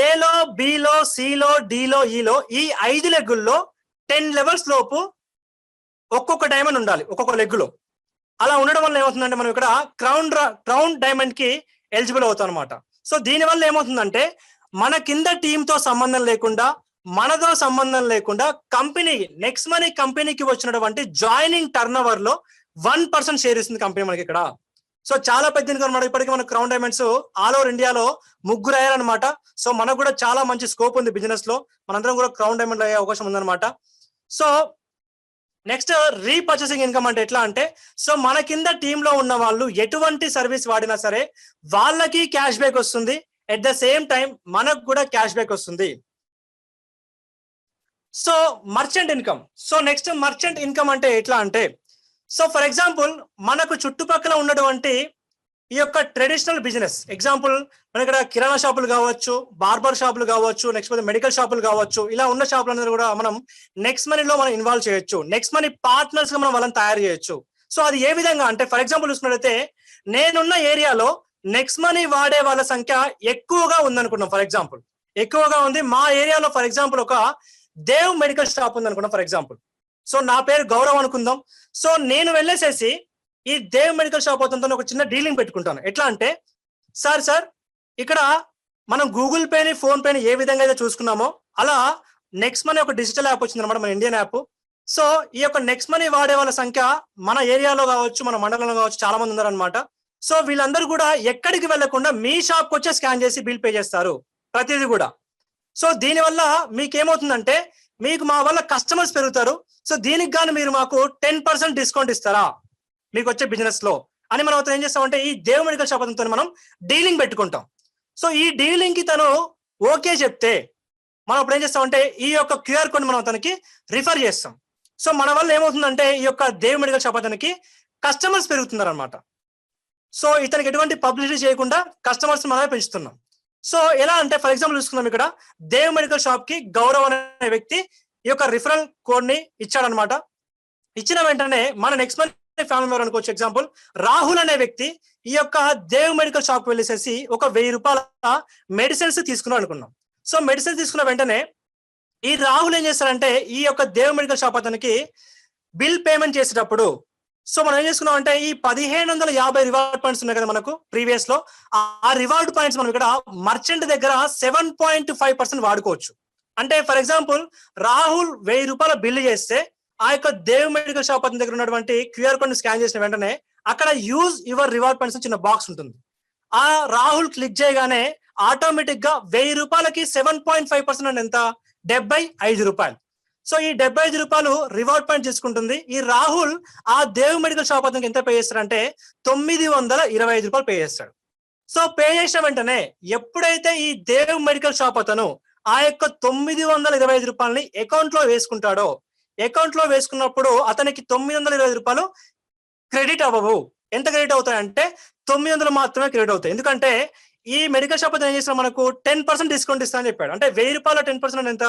ఏలో, బిలో, సిలో, డిలో, ఈలో ఈ 5 లెగ్గుల్లో 10 లెవెల్స్ లోపు ఒక్కొక్క డైమండ్ ఉండాలి ఒక్కొక్క లెగ్గులో. అలా ఉండడం వల్ల ఏమవుతుందంటే మనం ఇక్కడ క్రౌన్ డైమండ్ కి ఎలిజిబుల్ అవుతాం అనమాట. సో దీనివల్ల ఏమవుతుందంటే మన కింద టీంతో సంబంధం లేకుండా, మనతో సంబంధం లేకుండా కంపెనీ నెక్స్ట్ మనీ కంపెనీకి వచ్చినటువంటి జాయినింగ్ టర్న్ ఓవర్ లో 1% షేర్ ఇస్తుంది కంపెనీ మనకి ఇక్కడ. సో చాలా పెద్ద ఇన్కమ్ అనమాట. ఇప్పటికీ మన క్రౌన్ డైమండ్స్ ఆల్ ఓవర్ ఇండియాలో 3 అయ్యారనమాట. సో మనకు కూడా చాలా మంచి స్కోప్ ఉంది బిజినెస్ లో. మనందరం కూడా క్రౌన్ డైమండ్ అయ్యే అవకాశం ఉందన్నమాట. సో నెక్స్ట్ రీపర్చేసింగ్ ఇన్కమ్ అంటే ఎట్లా అంటే, సో మన కింద టీంలో ఉన్న వాళ్ళు ఎటువంటి సర్వీస్ వాడినా సరే వాళ్ళకి క్యాష్ బ్యాక్ వస్తుంది. ఎట్ ద సేమ్ టైం మనకు కూడా క్యాష్ బ్యాక్ వస్తుంది. So merchant income. So next merchant income అంటే ఎట్లా అంటే, సో ఫర్ ఎగ్జాంపుల్ మనకు చుట్టుపక్కల ఉన్నటువంటి ఈ యొక్క ట్రెడిషనల్ బిజినెస్, ఎగ్జాంపుల్ మన ఇక్కడ కిరాణా షాపులు కావచ్చు, బార్బర్ షాపులు కావచ్చు, నెక్స్ట్ మెడికల్ షాపులు కావచ్చు, ఇలా ఉన్న షాపులందరూ కూడా మనం నెక్స్ట్ మనీలో మనం ఇన్వాల్వ్ చేయొచ్చు. నెక్స్ట్ మనీ పార్ట్నర్స్ గా మనం వాళ్ళని తయారు చేయొచ్చు. సో అది ఏ విధంగా అంటే, ఫర్ ఎగ్జాంపుల్ చూసుకున్నట్లయితే నేనున్న ఏరియాలో నెక్స్ట్ మనీ వాడే వాళ్ళ సంఖ్య ఎక్కువగా ఉందనుకున్నాం. ఫర్ ఎగ్జాంపుల్ ఎక్కువగా ఉంది మా ఏరియాలో. ఫర్ ఎగ్జాంపుల్ ఒక దేవ్ మెడికల్ షాప్ ఉంది అనుకున్నాం ఫర్ ఎగ్జాంపుల్. సో నా పేరు గౌరవ్ అనుకుందాం. సో నేను వెళ్ళేసేసి ఈ దేవ్ మెడికల్ షాప్ అవుతుందో ఒక చిన్న డీలింగ్ పెట్టుకుంటాను. ఎట్లా అంటే, సార్ ఇక్కడ మనం గూగుల్ పేని, ఫోన్ పేని ఏ విధంగా అయితే చూసుకున్నామో అలా నెక్స్ట్ మనీ ఒక డిజిటల్ యాప్ వచ్చింది అనమాట, మన ఇండియన్ యాప్. సో ఈ యొక్క నెక్స్ట్ మనీ వాడే వాళ్ళ సంఖ్య మన ఏరియాలో కావచ్చు, మన మండలంలో కావచ్చు చాలా మంది ఉన్నారనమాట. సో వీళ్ళందరూ కూడా ఎక్కడికి వెళ్లకుండా మీ షాప్కి వచ్చే స్కాన్ చేసి బిల్ పే చేస్తారు ప్రతిదీ కూడా. సో దీనివల్ల మీకేమవుతుందంటే మీకు మా వల్ల కస్టమర్స్ పెరుగుతారు. సో దీనికి గాను మీరు మాకు 10% డిస్కౌంట్ ఇస్తారా మీకు వచ్చే బిజినెస్ లో అని మనం అతను ఏం చేస్తామంటే, ఈ దేవ్ మెడికల్ షాప్ అతనితో మనం డీలింగ్ పెట్టుకుంటాం. సో ఈ డీలింగ్ కి తను ఓకే చెప్తే మనం అప్పుడు ఏం చేస్తామంటే ఈ యొక్క క్యూఆర్ కోడ్ మనం అతనికి రిఫర్ చేస్తాం. సో మన వల్ల ఏమవుతుందంటే ఈ యొక్క దేవ్ మెడికల్ షాప్ అతనికి కస్టమర్స్ పెరుగుతున్నారు అనమాట. సో ఇతనికి ఎటువంటి పబ్లిసిటీ చేయకుండా కస్టమర్స్ మనమే పెంచుతున్నాం. సో ఎలా అంటే, ఫర్ ఎగ్జాంపుల్ చూసుకుందాం, ఇక్కడ దేవ్ మెడికల్ షాప్ కి గౌరవ్ అనే వ్యక్తి ఈ యొక్క రిఫరల్ కోడ్ ని ఇచ్చాడనమాట. ఇచ్చిన వెంటనే మన నెక్స్ట్ మంత్ ఫ్యామిలీ మెంబర్ అనుకోవచ్చు, ఎగ్జాంపుల్ రాహుల్ అనే వ్యక్తి ఈ యొక్క దేవ్ మెడికల్ షాప్ కి వెళ్ళేసేసి ఒక 1000 రూపాయల మెడిసిన్స్ తీసుకున్నాం అనుకున్నాం. సో మెడిసిన్స్ తీసుకున్న వెంటనే ఈ రాహుల్ ఏం చేస్తారంటే ఈ యొక్క దేవ్ మెడికల్ షాప్ అతనికి బిల్ పేమెంట్ చేసేటప్పుడు, సో మనం ఏం చేసుకున్నాం అంటే ఈ 1550 రివార్డ్ పాయింట్స్ ఉన్నాయి కదా మనకు ప్రీవియస్ లో, ఆ రివార్డ్ పాయింట్స్ మనం ఇక్కడ మర్చెంట్ దగ్గర 7.5% వాడుకోవచ్చు. అంటే ఫర్ ఎగ్జాంపుల్ రాహుల్ 1000 రూపాయల బిల్లు చేస్తే ఆ యొక్క దేవ్ మెడికల్ షాప్ అతని దగ్గర ఉన్నటువంటి క్యూఆర్ కోడ్ ని స్కాన్ చేసిన వెంటనే అక్కడ యూజ్ యువర్ రివార్డ్ పాయింట్స్ చిన్న బాక్స్ ఉంటుంది. ఆ రాహుల్ క్లిక్ చేయగానే ఆటోమేటిక్ గా 1000 రూపాయలకి 7.5% అంటే ఎంత, 75 రూపాయలు. సో ఈ 75 రూపాయలు రివార్డ్ పాయింట్ తీసుకుంటుంది. ఈ రాహుల్ ఆ దేవ్ మెడికల్ షాప్ అతనికి ఎంత పే చేస్తాడంటే 925 రూపాయలు పే చేస్తాడు. సో పే చేసిన వెంటనే ఎప్పుడైతే ఈ దేవ్ మెడికల్ షాప్ అతను ఆ యొక్క 925 రూపాయలని అకౌంట్ లో వేసుకుంటాడో, అకౌంట్ లో వేసుకున్నప్పుడు అతనికి 925 రూపాయలు క్రెడిట్ అవ్వవు. ఎంత క్రెడిట్ అవుతాయంటే 900 మాత్రమే క్రెడిట్ అవుతాయి. ఎందుకంటే ఈ మెడికల్ షాప్ అతను ఏం చేసిన మనకు 10% డిస్కౌంట్ ఇస్తా అని చెప్పాడు. అంటే 1000 రూపాయల 10% ఎంత,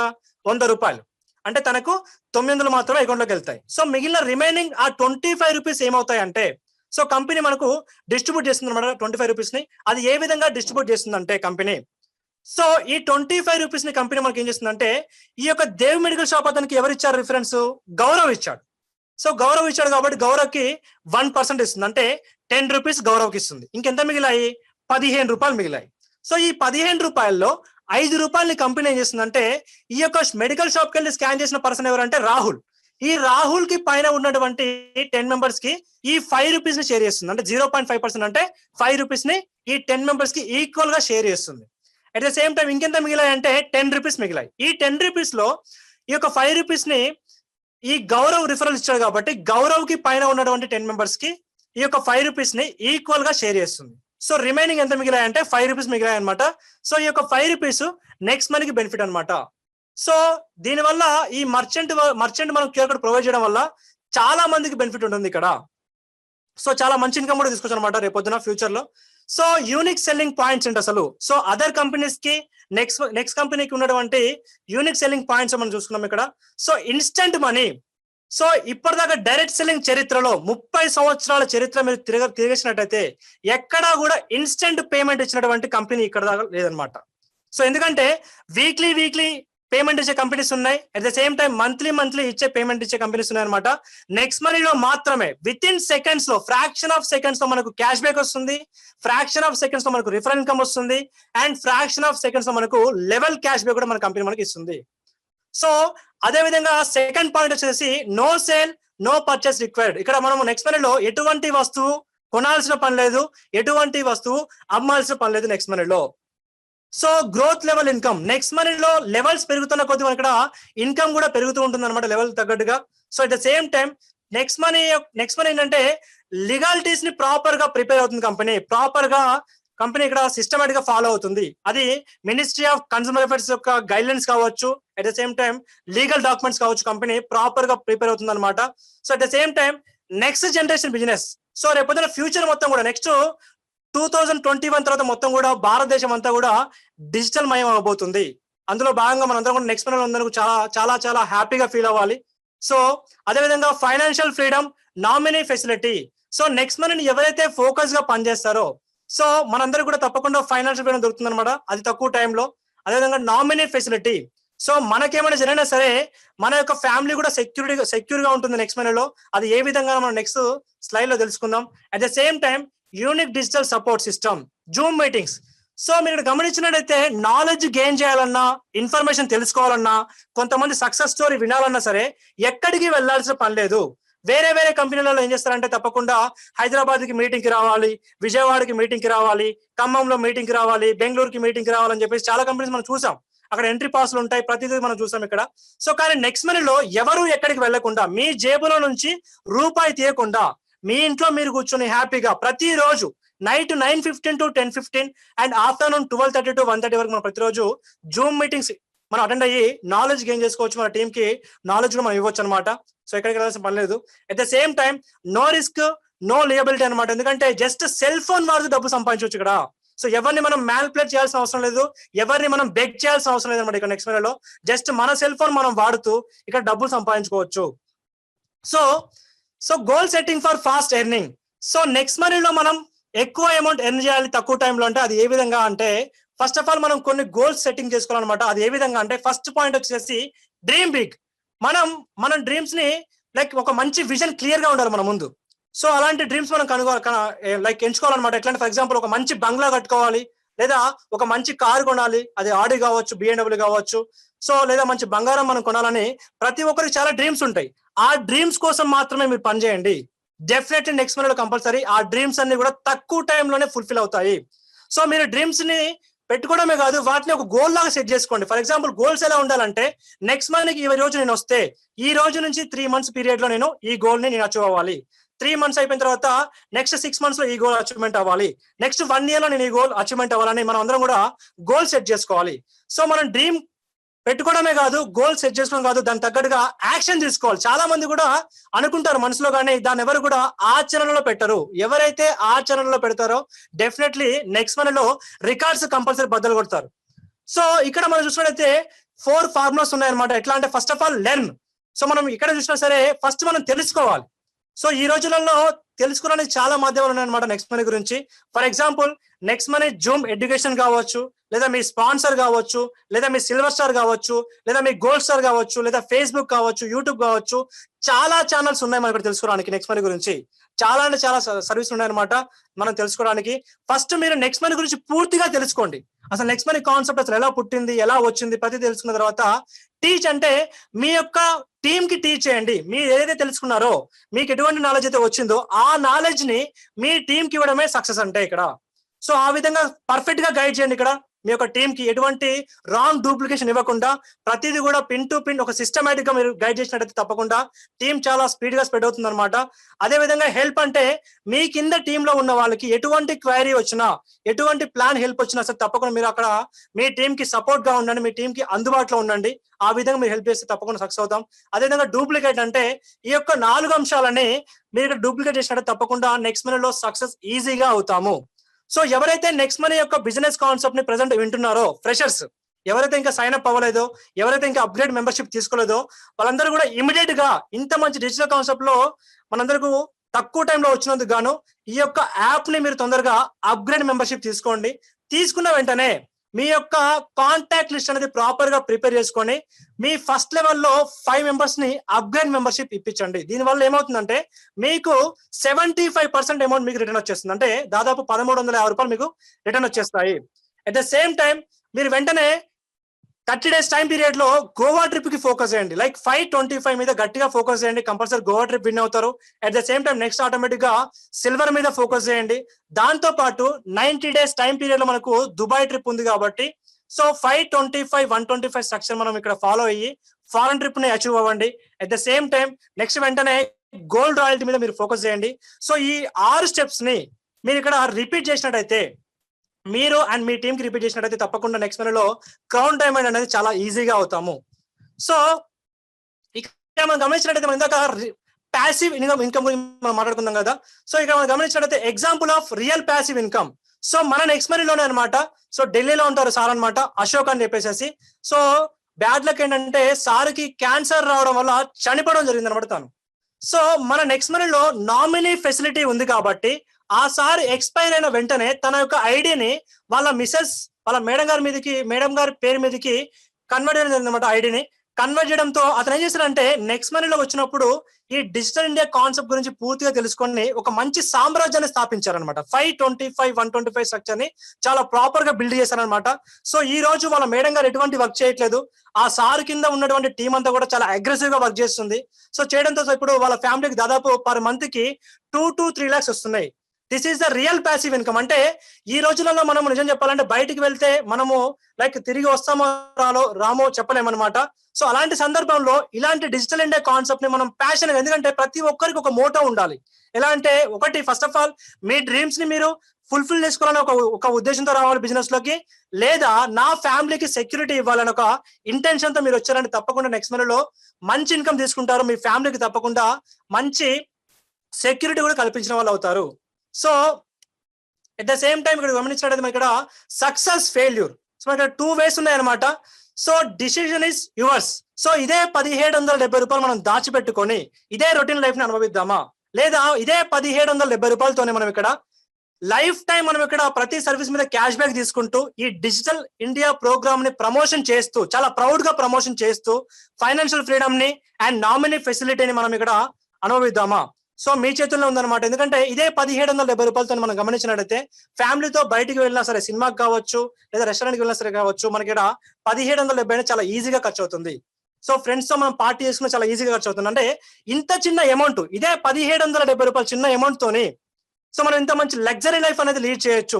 100 రూపాయలు. అంటే తనకు 900 మాత్రమే అకౌంట్ లోకి వెళ్తాయి. సో మిగిలిన రిమైనింగ్ ఆ 25 రూపీస్ ఏమవుతాయి అంటే, సో కంపెనీ మనకు డిస్ట్రిబ్యూట్ చేస్తుంది అనమాట 25 రూపీస్ ని. అది ఏ విధంగా డిస్ట్రిబ్యూట్ చేస్తుందంటే కంపెనీ, సో ఈ 25 రూపీస్ ని కంపెనీ మనకి ఏం చేస్తుందంటే ఈ యొక్క దేవ్ మెడికల్ షాప్ అతనికి ఎవరు ఇచ్చారు రిఫరెన్స్, గౌరవ్ ఇచ్చాడు. సో గౌరవ్ ఇచ్చాడు కాబట్టి గౌరవ్కి 1% ఇస్తుంది. అంటే 10 రూపీస్ గౌరవ్కి ఇస్తుంది. ఇంకెంత మిగిలాయి, 15 రూపాయలు మిగిలాయి. సో ఈ 15 రూపాయల్లో 5 రూపాయలని కంపెనీ ఏం చేస్తుందంటే ఈ యొక్క మెడికల్ షాప్కి వెళ్ళి స్కాన్ చేసిన పర్సన్ ఎవరంటే రాహుల్. ఈ రాహుల్ కి పైన ఉన్నటువంటి 10 మెంబర్స్ కి ఈ 5 రూపీస్ ని షేర్ చేస్తుంది. అంటే 0.5% అంటే 5 రూపీస్ ని ఈ 10 మెంబర్స్ కి ఈక్వల్ గా షేర్ చేస్తుంది. అట్ ద సేమ్ టైం ఇంకెంత మిగిలాయి అంటే 10 రూపీస్ మిగిలాయి. ఈ 10 రూపీస్ లో ఈ యొక్క 5 రూపీస్ ని ఈ గౌరవ్ రిఫరల్ ఇచ్చాడు కాబట్టి గౌరవ్ కి పైన ఉన్నటువంటి 10 మెంబర్స్ కి ఈ యొక్క 5 రూపీస్ ని ఈక్వల్ గా షేర్ చేస్తుంది. సో రిమైనింగ్ ఎంత మిగిలాయి అంటే 5 రూపీస్ మిగిలాయి అనమాట. సో ఈ యొక్క 5 రూపీస్ నెక్స్ట్ మనీకి బెనిఫిట్ అనమాట. సో దీనివల్ల ఈ మర్చెంట్ మనం క్యూఆర్ కోడ్ ప్రొవైడ్ చేయడం వల్ల చాలా మందికి బెనిఫిట్ ఉంటుంది ఇక్కడ. సో చాలా మంచి ఇన్కమ్ కూడా తీసుకొచ్చు అనమాట రేపొద్దున ఫ్యూచర్ లో. సో యూనిక్ సెల్లింగ్ పాయింట్స్ ఏంటి అసలు? సో అదర్ కంపెనీస్ కి నెక్స్ట్ కంపెనీకి ఉన్నటువంటి యూనిక్ సెల్లింగ్ పాయింట్స్ మనం చూసుకున్నాం ఇక్కడ. So instant money. సో ఇప్పటిదాకా డైరెక్ట్ సెల్లింగ్ చరిత్రలో 30 సంవత్సరాల చరిత్ర మీరు తిరిగేసినట్టయితే ఎక్కడా కూడా ఇన్స్టెంట్ పేమెంట్ ఇచ్చినటువంటి కంపెనీ ఇక్కడ దాకా లేదనమాట. సో ఎందుకంటే వీక్లీ పేమెంట్ ఇచ్చే కంపెనీస్ ఉన్నాయి, at the same time monthly ఇచ్చే పేమెంట్ ఇచ్చే కంపెనీస్ ఉన్నాయి అనమాట. నెక్స్ట్ మనీలో మాత్రమే విత్ ఇన్ సెకండ్స్ లో, ఫ్రాక్షన్ ఆఫ్ సెకండ్స్ లో మనకు క్యాష్ బ్యాక్ వస్తుంది, ఫ్రాక్షన్ ఆఫ్ సెకండ్స్ లో మనకు రిఫరల్ ఇన్కమ్ వస్తుంది, అండ్ ఫ్రాక్షన్ ఆఫ్ సెకండ్స్ లో మనకు లెవెల్ క్యాష్ బ్యాక్ కూడా మన కంపెనీ మనకి ఇస్తుంది. సో అదే విధంగా సెకండ్ పాయింట్ వచ్చేసి no sale no purchase required. ఇక్కడ మనం నెక్స్ట్ మనీలో ఎటువంటి వస్తువు కొనాల్సిన పని లేదు, ఎటువంటి వస్తువు అమ్మాల్సిన పని లేదు నెక్స్ట్ మనీలో. So growth level income, next మనీలో లెవెల్స్ పెరుగుతున్న కొద్ది మన ఇక్కడ ఇన్కమ్ కూడా పెరుగుతూ ఉంటుంది అనమాట లెవెల్ తగ్గట్టుగా. So at the same time next money ఏంటంటే లీగాలిటీస్ ని ప్రాపర్ గా ప్రిపేర్ అవుతుంది కంపెనీ, ప్రాపర్ గా కంపెనీ ఇక్కడ సిస్టమేటిక్ గా ఫాలో అవుతుంది. అది మినిస్ట్రీ ఆఫ్ కన్స్యూమర్ అఫైర్స్ యొక్క గైడ్లైన్స్ కావచ్చు, at the same time legal documents కావచ్చు, కంపెనీ ప్రాపర్ గా ప్రిపేర్ అవుతుంది అనమాట. So at the same time next generation business. So రేపొద్దున ఫ్యూచర్ మొత్తం కూడా నెక్స్ట్ 2021 తర్వాత మొత్తం కూడా భారతదేశం అంతా కూడా డిజిటల్ మయం అవబోతుంది. అందులో భాగంగా మనందరం కూడా నెక్స్ట్ మనలో అందరూ చాలా హ్యాపీగా ఫీల్ అవ్వాలి. సో అదేవిధంగా financial freedom, nominee facility. So next మనీని ఎవరైతే ఫోకస్ గా పనిచేస్తారో సో మనందరూ కూడా తప్పకుండా ఫైనాన్షియల్ ఫ్రీడమ్ దొరుకుతుంది అనమాట, అది తక్కువ టైంలో. అదేవిధంగా నామినీ ఫెసిలిటీ. సో మనకేమైనా జరిగినా సరే మన యొక్క ఫ్యామిలీ కూడా సెక్యూర్ గా ఉంటుంది నెక్స్ట్ మనీలో. అది ఏ విధంగా మనం నెక్స్ట్ స్లైడ్ లో తెలుసుకుందాం. At the same time unique digital support system, Zoom meetings. So మీరు గమనించినట్టయితే నాలెడ్జ్ గెయిన్ చేయాలన్నా, ఇన్ఫర్మేషన్ తెలుసుకోవాలన్నా, కొంతమంది సక్సెస్ స్టోరీ వినాలన్నా సరే ఎక్కడికి వెళ్లాల్సిన పని లేదు. వేరే కంపెనీలలో ఏం చేస్తారంటే తప్పకుండా హైదరాబాద్ కి మీటింగ్ కి రావాలి, విజయవాడకి మీటింగ్ కి రావాలి, ఖమ్మంలో మీటింగ్ కి రావాలి, బెంగళూరుకి మీటింగ్ కి రావాలని చెప్పేసి చాలా కంపెనీస్ మనం చూసాం. అక్కడ ఎంట్రీ పాస్లు ఉంటాయి, ప్రతిదీ మనం చూసాం ఇక్కడ. సో కానీ నెక్స్ట్ మనీలో ఎవరు ఎక్కడికి వెళ్లకుండా, మీ జేబులో నుంచి రూపాయి తీయకుండా మీ ఇంట్లో మీరు కూర్చొని హ్యాపీగా ప్రతిరోజు night 9:15 to 10:15 and afternoon 12:30 to 1:30 వరకు మనం ప్రతిరోజు జూమ్ మీటింగ్స్ మనం అటెండ్ అయ్యి నాలెడ్జ్ గెయిన్ చేసుకోవచ్చు, మన టీమ్ కి నాలెడ్జ్ కూడా మనం ఇవ్వచ్చు అనమాట. సో ఎక్కడికి వెళ్ళాల్సిన పని లేదు. At the same time no risk no liability అనమాట. ఎందుకంటే జస్ట్ సెల్ ఫోన్ వాడుతూ డబ్బు సంపాదించవచ్చు ఇక్కడ. సో ఎవరిని మనం మ్యానిపులేట్ చేయాల్సిన అవసరం లేదు, ఎవరిని మనం బెగ్ చేయాల్సిన అవసరం లేదు అనమాట. ఇక్కడ నెక్స్ట్ మనీలో జస్ట్ మన సెల్ ఫోన్ మనం వాడుతూ ఇక్కడ డబ్బులు సంపాదించుకోవచ్చు. So goal setting for fast earning. So next మనీలో మనం ఎక్కువ అమౌంట్ ఎర్న్ చేయాలి తక్కువ టైంలో అంటే అది ఏ విధంగా అంటే ఫస్ట్ ఆఫ్ ఆల్ మనం కొన్ని గోల్స్ సెట్టింగ్ చేసుకోవాలన్నమాట. అది ఏ విధంగా అంటే ఫస్ట్ పాయింట్ వచ్చేసి డ్రీమ్ బిగ్. మన డ్రీమ్స్ ని లైక్ ఒక మంచి విజన్ క్లియర్ గా ఉండాలి మన ముందు. సో అలాంటి డ్రీమ్స్ మనం ఎంచుకోవాలన్నమాట. ఎట్లా అంటే ఫర్ ఎగ్జాంపుల్ ఒక మంచి బంగ్లా కట్టుకోవాలి, లేదా ఒక మంచి కారు కొనాలి, అది ఆడి కావచ్చు, BMW కావచ్చు. సో లేదా మంచి బంగారం మనం కొనాలని ప్రతి ఒక్కరికి చాలా డ్రీమ్స్ ఉంటాయి. ఆ డ్రీమ్స్ కోసం మాత్రమే మీరు పనిచేయండి. డెఫినెట్లీ నెక్స్ట్ మనీలో కంపల్సరీ ఆ డ్రీమ్స్ అన్ని కూడా తక్కువ టైంలోనే ఫుల్ఫిల్ అవుతాయి. సో మీరు డ్రీమ్స్ ని పెట్టుకోవడమే కాదు, వాటిని ఒక గోల్ లాగా సెట్ చేసుకోండి. ఫర్ ఎగ్జాంపుల్ గోల్స్ ఎలా ఉండాలంటే నెక్స్ట్ మనీకి ఈ రోజు నేను వస్తే ఈ రోజు నుంచి 3 months పీరియడ్ లో నేను ఈ గోల్ ని నేను అచీవ్ అవ్వాలి. 3 months అయిపోయిన తర్వాత నెక్స్ట్ 6 months లో ఈ గోల్ అచీవ్మెంట్ అవ్వాలి, నెక్స్ట్ 1 year లో నేను ఈ గోల్ అచీవ్మెంట్ అవ్వాలని మనం అందరం కూడా గోల్ సెట్ చేసుకోవాలి. సో మనం డ్రీమ్ పెట్టుకోవడమే కాదు, గోల్ సెట్ చేసుకోవడం కాదు, దాని తగ్గట్టుగా యాక్షన్ తీసుకోవాలి. చాలా మంది కూడా అనుకుంటారు మనసులో, కానీ దాన్ని ఎవరు కూడా ఆచరణలో పెట్టరు. ఎవరైతే ఆచరణలో పెడతారో డెఫినెట్లీ నెక్స్ట్ మనీలో రికార్డ్స్ కంపల్సరీ బద్దలు కొడతారు. సో ఇక్కడ మనం చూసినట్లయితే 4 ఫార్ములాస్ ఉన్నాయన్నమాట. ఎట్లా అంటే first of all learn. So మనం ఇక్కడ చూసినా సరే ఫస్ట్ మనం తెలుసుకోవాలి. సో ఈ రోజులలో తెలుసుకోవడానికి చాలా మాధ్యమాలు ఉన్నాయన్నమాట నెక్స్ట్ మనీ గురించి. For example next money Zoom education కావచ్చు, లేదా మీ స్పాన్సర్ కావచ్చు, లేదా మీ సిల్వర్ స్టార్ కావచ్చు, లేదా మీ గోల్డ్ స్టార్ కావచ్చు, లేదా ఫేస్బుక్ కావచ్చు, యూట్యూబ్ కావచ్చు. చాలా ఛానల్స్ ఉన్నాయి మనం ఇక్కడ తెలుసుకోవడానికి నెక్స్ట్ మనీ గురించి. చాలా అంటే చాలా సర్వీస్ ఉన్నాయన్నమాట మనం తెలుసుకోవడానికి. ఫస్ట్ మీరు నెక్స్ట్ మనీ గురించి పూర్తిగా తెలుసుకోండి. అసలు నెక్స్ట్ మనీ కాన్సెప్ట్ అసలు ఎలా పుట్టింది, ఎలా వచ్చింది, ప్రతి తెలుసుకున్న తర్వాత టీచ్ అంటే మీ యొక్క టీమ్ కి టీచ్ చేయండి. మీరు ఏదైతే తెలుసుకున్నారో, మీకు ఎటువంటి నాలెడ్జ్ అయితే వచ్చిందో ఆ నాలెడ్జ్ ని మీ టీమ్ కి ఇవ్వడమే సక్సెస్ అంటే ఇక్కడ. సో ఆ విధంగా పర్ఫెక్ట్ గా గైడ్ చేయండి ఇక్కడ మీ యొక్క టీమ్ కి ఎటువంటి రాంగ్ డూప్లికేషన్ ఇవ్వకుండా ప్రతిదీ కూడా పిన్ టు పిన్ ఒక సిస్టమేటిక్ గా మీరు గైడ్ చేసినట్టయితే తప్పకుండా టీం చాలా స్పీడ్ గా స్ప్రెడ్ అవుతుంది అనమాట. అదే విధంగా హెల్ప్ అంటే మీ కింద టీమ్ లో ఉన్న వాళ్ళకి ఎటువంటి క్వైరీ వచ్చినా, ఎటువంటి ప్లాన్ హెల్ప్ వచ్చినా సరే తప్పకుండా మీరు అక్కడ మీ టీం కి సపోర్ట్ గా ఉండండి, మీ టీం కి అందుబాటులో ఉండండి. ఆ విధంగా మీరు హెల్ప్ చేస్తే తప్పకుండా సక్సెస్ అవుతాం. అదేవిధంగా డూప్లికేట్ అంటే ఈ యొక్క 4 అంశాలని మీరు ఇక్కడ డూప్లికేట్ చేసినట్టు తప్పకుండా నెక్స్ట్ మనీలో సక్సెస్ ఈజీగా అవుతాము. సో ఎవరైతే నెక్స్ట్ మనీ యొక్క బిజినెస్ కాన్సెప్ట్ ని ప్రెసెంట్ వింటున్నారో, ఫ్రెషర్స్ ఎవరైతే ఇంకా సైన్ అప్ అవ్వలేదో, ఎవరైతే ఇంకా అప్గ్రేడ్ మెంబర్షిప్ తీసుకోలేదో, వాళ్ళందరూ కూడా ఇమీడియట్ గా ఇంత మంచి డిజిటల్ కాన్సెప్ట్ లో మనందరికీ తక్కువ టైంలో వచ్చినందుకు గాను ఈ యొక్క యాప్ ని మీరు తొందరగా అప్గ్రేడ్ మెంబర్షిప్ తీసుకోండి. తీసుకున్న వెంటనే మీ యొక్క కాంటాక్ట్ లిస్ట్ అనేది ప్రాపర్ గా ప్రిపేర్ చేసుకొని మీ ఫస్ట్ లెవెల్లో 5 మెంబర్స్ ని అప్గ్రేడ్ మెంబర్షిప్ ఇప్పించండి. దీనివల్ల ఏమవుతుందంటే మీకు 75% అమౌంట్ మీకు రిటర్న్ వచ్చేస్తుంది. అంటే దాదాపు 1350 రూపాయలు మీకు రిటర్న్ వచ్చేస్తాయి. అట్ ద సేమ్ టైం మీరు వెంటనే 30 days టైం పీరియడ్ లో గోవా ట్రిప్ కి ఫోకస్ చేయండి. లైక్ 525 మీద గట్టిగా ఫోకస్ చేయండి. కంపల్సరీ గోవా ట్రిప్ విన్ అవుతారు. At the same time next automatic గా సిల్వర్ మీద ఫోకస్ చేయండి. దాంతో పాటు 90 days టైం పీరియడ్ లో మనకు దుబాయ్ ట్రిప్ ఉంది కాబట్టి సో 525, 125 స్ట్రక్చర్ మనం ఇక్కడ ఫాలో అయ్యి ఫారెన్ ట్రిప్ ని అచీవ్ అవ్వండి. At the same time next వెంటనే గోల్డ్ రాయల్టీ మీద మీరు ఫోకస్ చేయండి. సో ఈ 6 స్టెప్స్ ని మీరు ఇక్కడ రిపీట్ చేసినట్టయితే, మీరు అండ్ మీ టీమ్ కి రిపీట్ చేసినట్టయితే తప్పకుండా నెక్స్ట్ మనీలో క్రౌన్ డైమండ్ అనేది చాలా ఈజీగా అవుతాము. సో ఇక్కడ మనం గమనించినట్టయితే మనం ఇందాక ప్యాసివ్ ఇన్కమ్ గురించి మనం మాట్లాడుకుందాం కదా. సో ఇక్కడ మనం గమనించినట్టయితే example of real passive income. So మన నెక్స్ట్ మనీలోనే అనమాట. సో ఢిల్లీలో ఉంటారు సార్ అనమాట, అశోక్ అని చెప్పేసి. సో బ్యాడ్ లక్ ఏంటంటే సార్కి క్యాన్సర్ రావడం వల్ల చనిపోవడం జరిగింది అనమాట తను. సో మన నెక్స్ట్ మనీలో నామినీ ఫెసిలిటీ ఉంది కాబట్టి ఆ సార్ ఎక్స్పైర్ అయిన వెంటనే తన యొక్క ఐడిని వాళ్ళ మిసెస్, వాళ్ళ మేడం గారి పేరు మీదకి కన్వర్ట్ చేయడం జరిగింది అనమాట. ఐడిని కన్వర్ట్ చేయడంతో అతను ఏం చేశారంటే నెక్స్ట్ మనీలో వచ్చినప్పుడు ఈ డిజిటల్ ఇండియా కాన్సెప్ట్ గురించి పూర్తిగా తెలుసుకొని ఒక మంచి సామ్రాజ్యాన్ని స్థాపించారనమాట. 525, 125 స్ట్రక్చర్ ని చాలా ప్రాపర్ గా బిల్డ్ చేశారనమాట. సో ఈ రోజు వాళ్ళ మేడం గారు ఎటువంటి వర్క్ చేయట్లేదు. ఆ సార్ కింద ఉన్నటువంటి టీం అంతా కూడా చాలా అగ్రెసివ్ గా వర్క్ చేస్తుంది. సో చేయడంతో ఇప్పుడు వాళ్ళ ఫ్యామిలీకి దాదాపు పర్ మంత్ కి 2 to 3 lakhs వస్తున్నాయి. This is the real passive income. అంటే ఈ రోజులలో మనం నిజం చెప్పాలంటే బయటికి వెళ్తే మనము లైక్ తిరిగి వస్తామో రామో చెప్పలేమన్నమాట. సో అలాంటి సందర్భంలో ఇలాంటి డిజిటల్ ఇండియా కాన్సెప్ట్ ని మనం ప్యాషన్, ఎందుకంటే ప్రతి ఒక్కరికి ఒక మోటో ఉండాలి. ఎలా అంటే ఒకటి, first of all me dreams ని మీరు ఫుల్ఫిల్ చేసుకోవాలని ఒక ఉద్దేశంతో రావాలి బిజినెస్ లోకి, లేదా నా ఫ్యామిలీకి సెక్యూరిటీ ఇవ్వాలని ఒక ఇంటెన్షన్ తో మీరు వచ్చారంటే తప్పకుండా నెక్స్ట్ మనీలో మంచి ఇన్కమ్ తీసుకుంటారు. మీ ఫ్యామిలీకి తప్పకుండా మంచి సెక్యూరిటీ కూడా కల్పించిన వాళ్ళు అవుతారు. So at the same time ఇక్కడ గమనించినట్లయితే మనం ఇక్కడ సక్సెస్, ఫెయిల్యూర్, సో ఇక్కడ 2 ways ఉన్నాయన్నమాట. So decision is yours. So ఇదే 1770 రూపాయలు మనం దాచిపెట్టుకొని ఇదే రొటీన్ లైఫ్ ని అనుభవిద్దామా, లేదా ఇదే 1770 రూపాయలతోనే మనం ఇక్కడ లైఫ్ టైం మనం ఇక్కడ ప్రతి సర్వీస్ మీద క్యాష్ బ్యాక్ తీసుకుంటూ ఈ డిజిటల్ ఇండియా ప్రోగ్రామ్ ని ప్రమోషన్ చేస్తూ, చాలా ప్రౌడ్ గా ప్రమోషన్ చేస్తూ ఫైనాన్షియల్ ఫ్రీడమ్ ని అండ్ నామినీ ఫెసిలిటీని మనం ఇక్కడ అనుభవిద్దామా? సో మీ చేతుల్లో ఉందన్నమాట. ఎందుకంటే ఇదే 1770 రూపాయలతో మనం గమనించినట్టయితే ఫ్యామిలీతో బయటికి వెళ్ళినా సరే, సినిమాకి కావచ్చు లేదా రెస్టారెంట్కి వెళ్ళినా సరే కావచ్చు, మనకి ఇక్కడ 1770 చాలా ఈజీగా ఖర్చు అవుతుంది. సో ఫ్రెండ్స్ తో మనం పార్టీ చేసుకుని చాలా ఈజీగా ఖర్చు అవుతుంది. అంటే ఇంత చిన్న అమౌంట్, ఇదే 1770 రూపాయలు చిన్న అమౌంట్ తోని సో మనం ఇంత మంచి లగ్జరీ లైఫ్ అనేది లీడ్ చేయొచ్చు.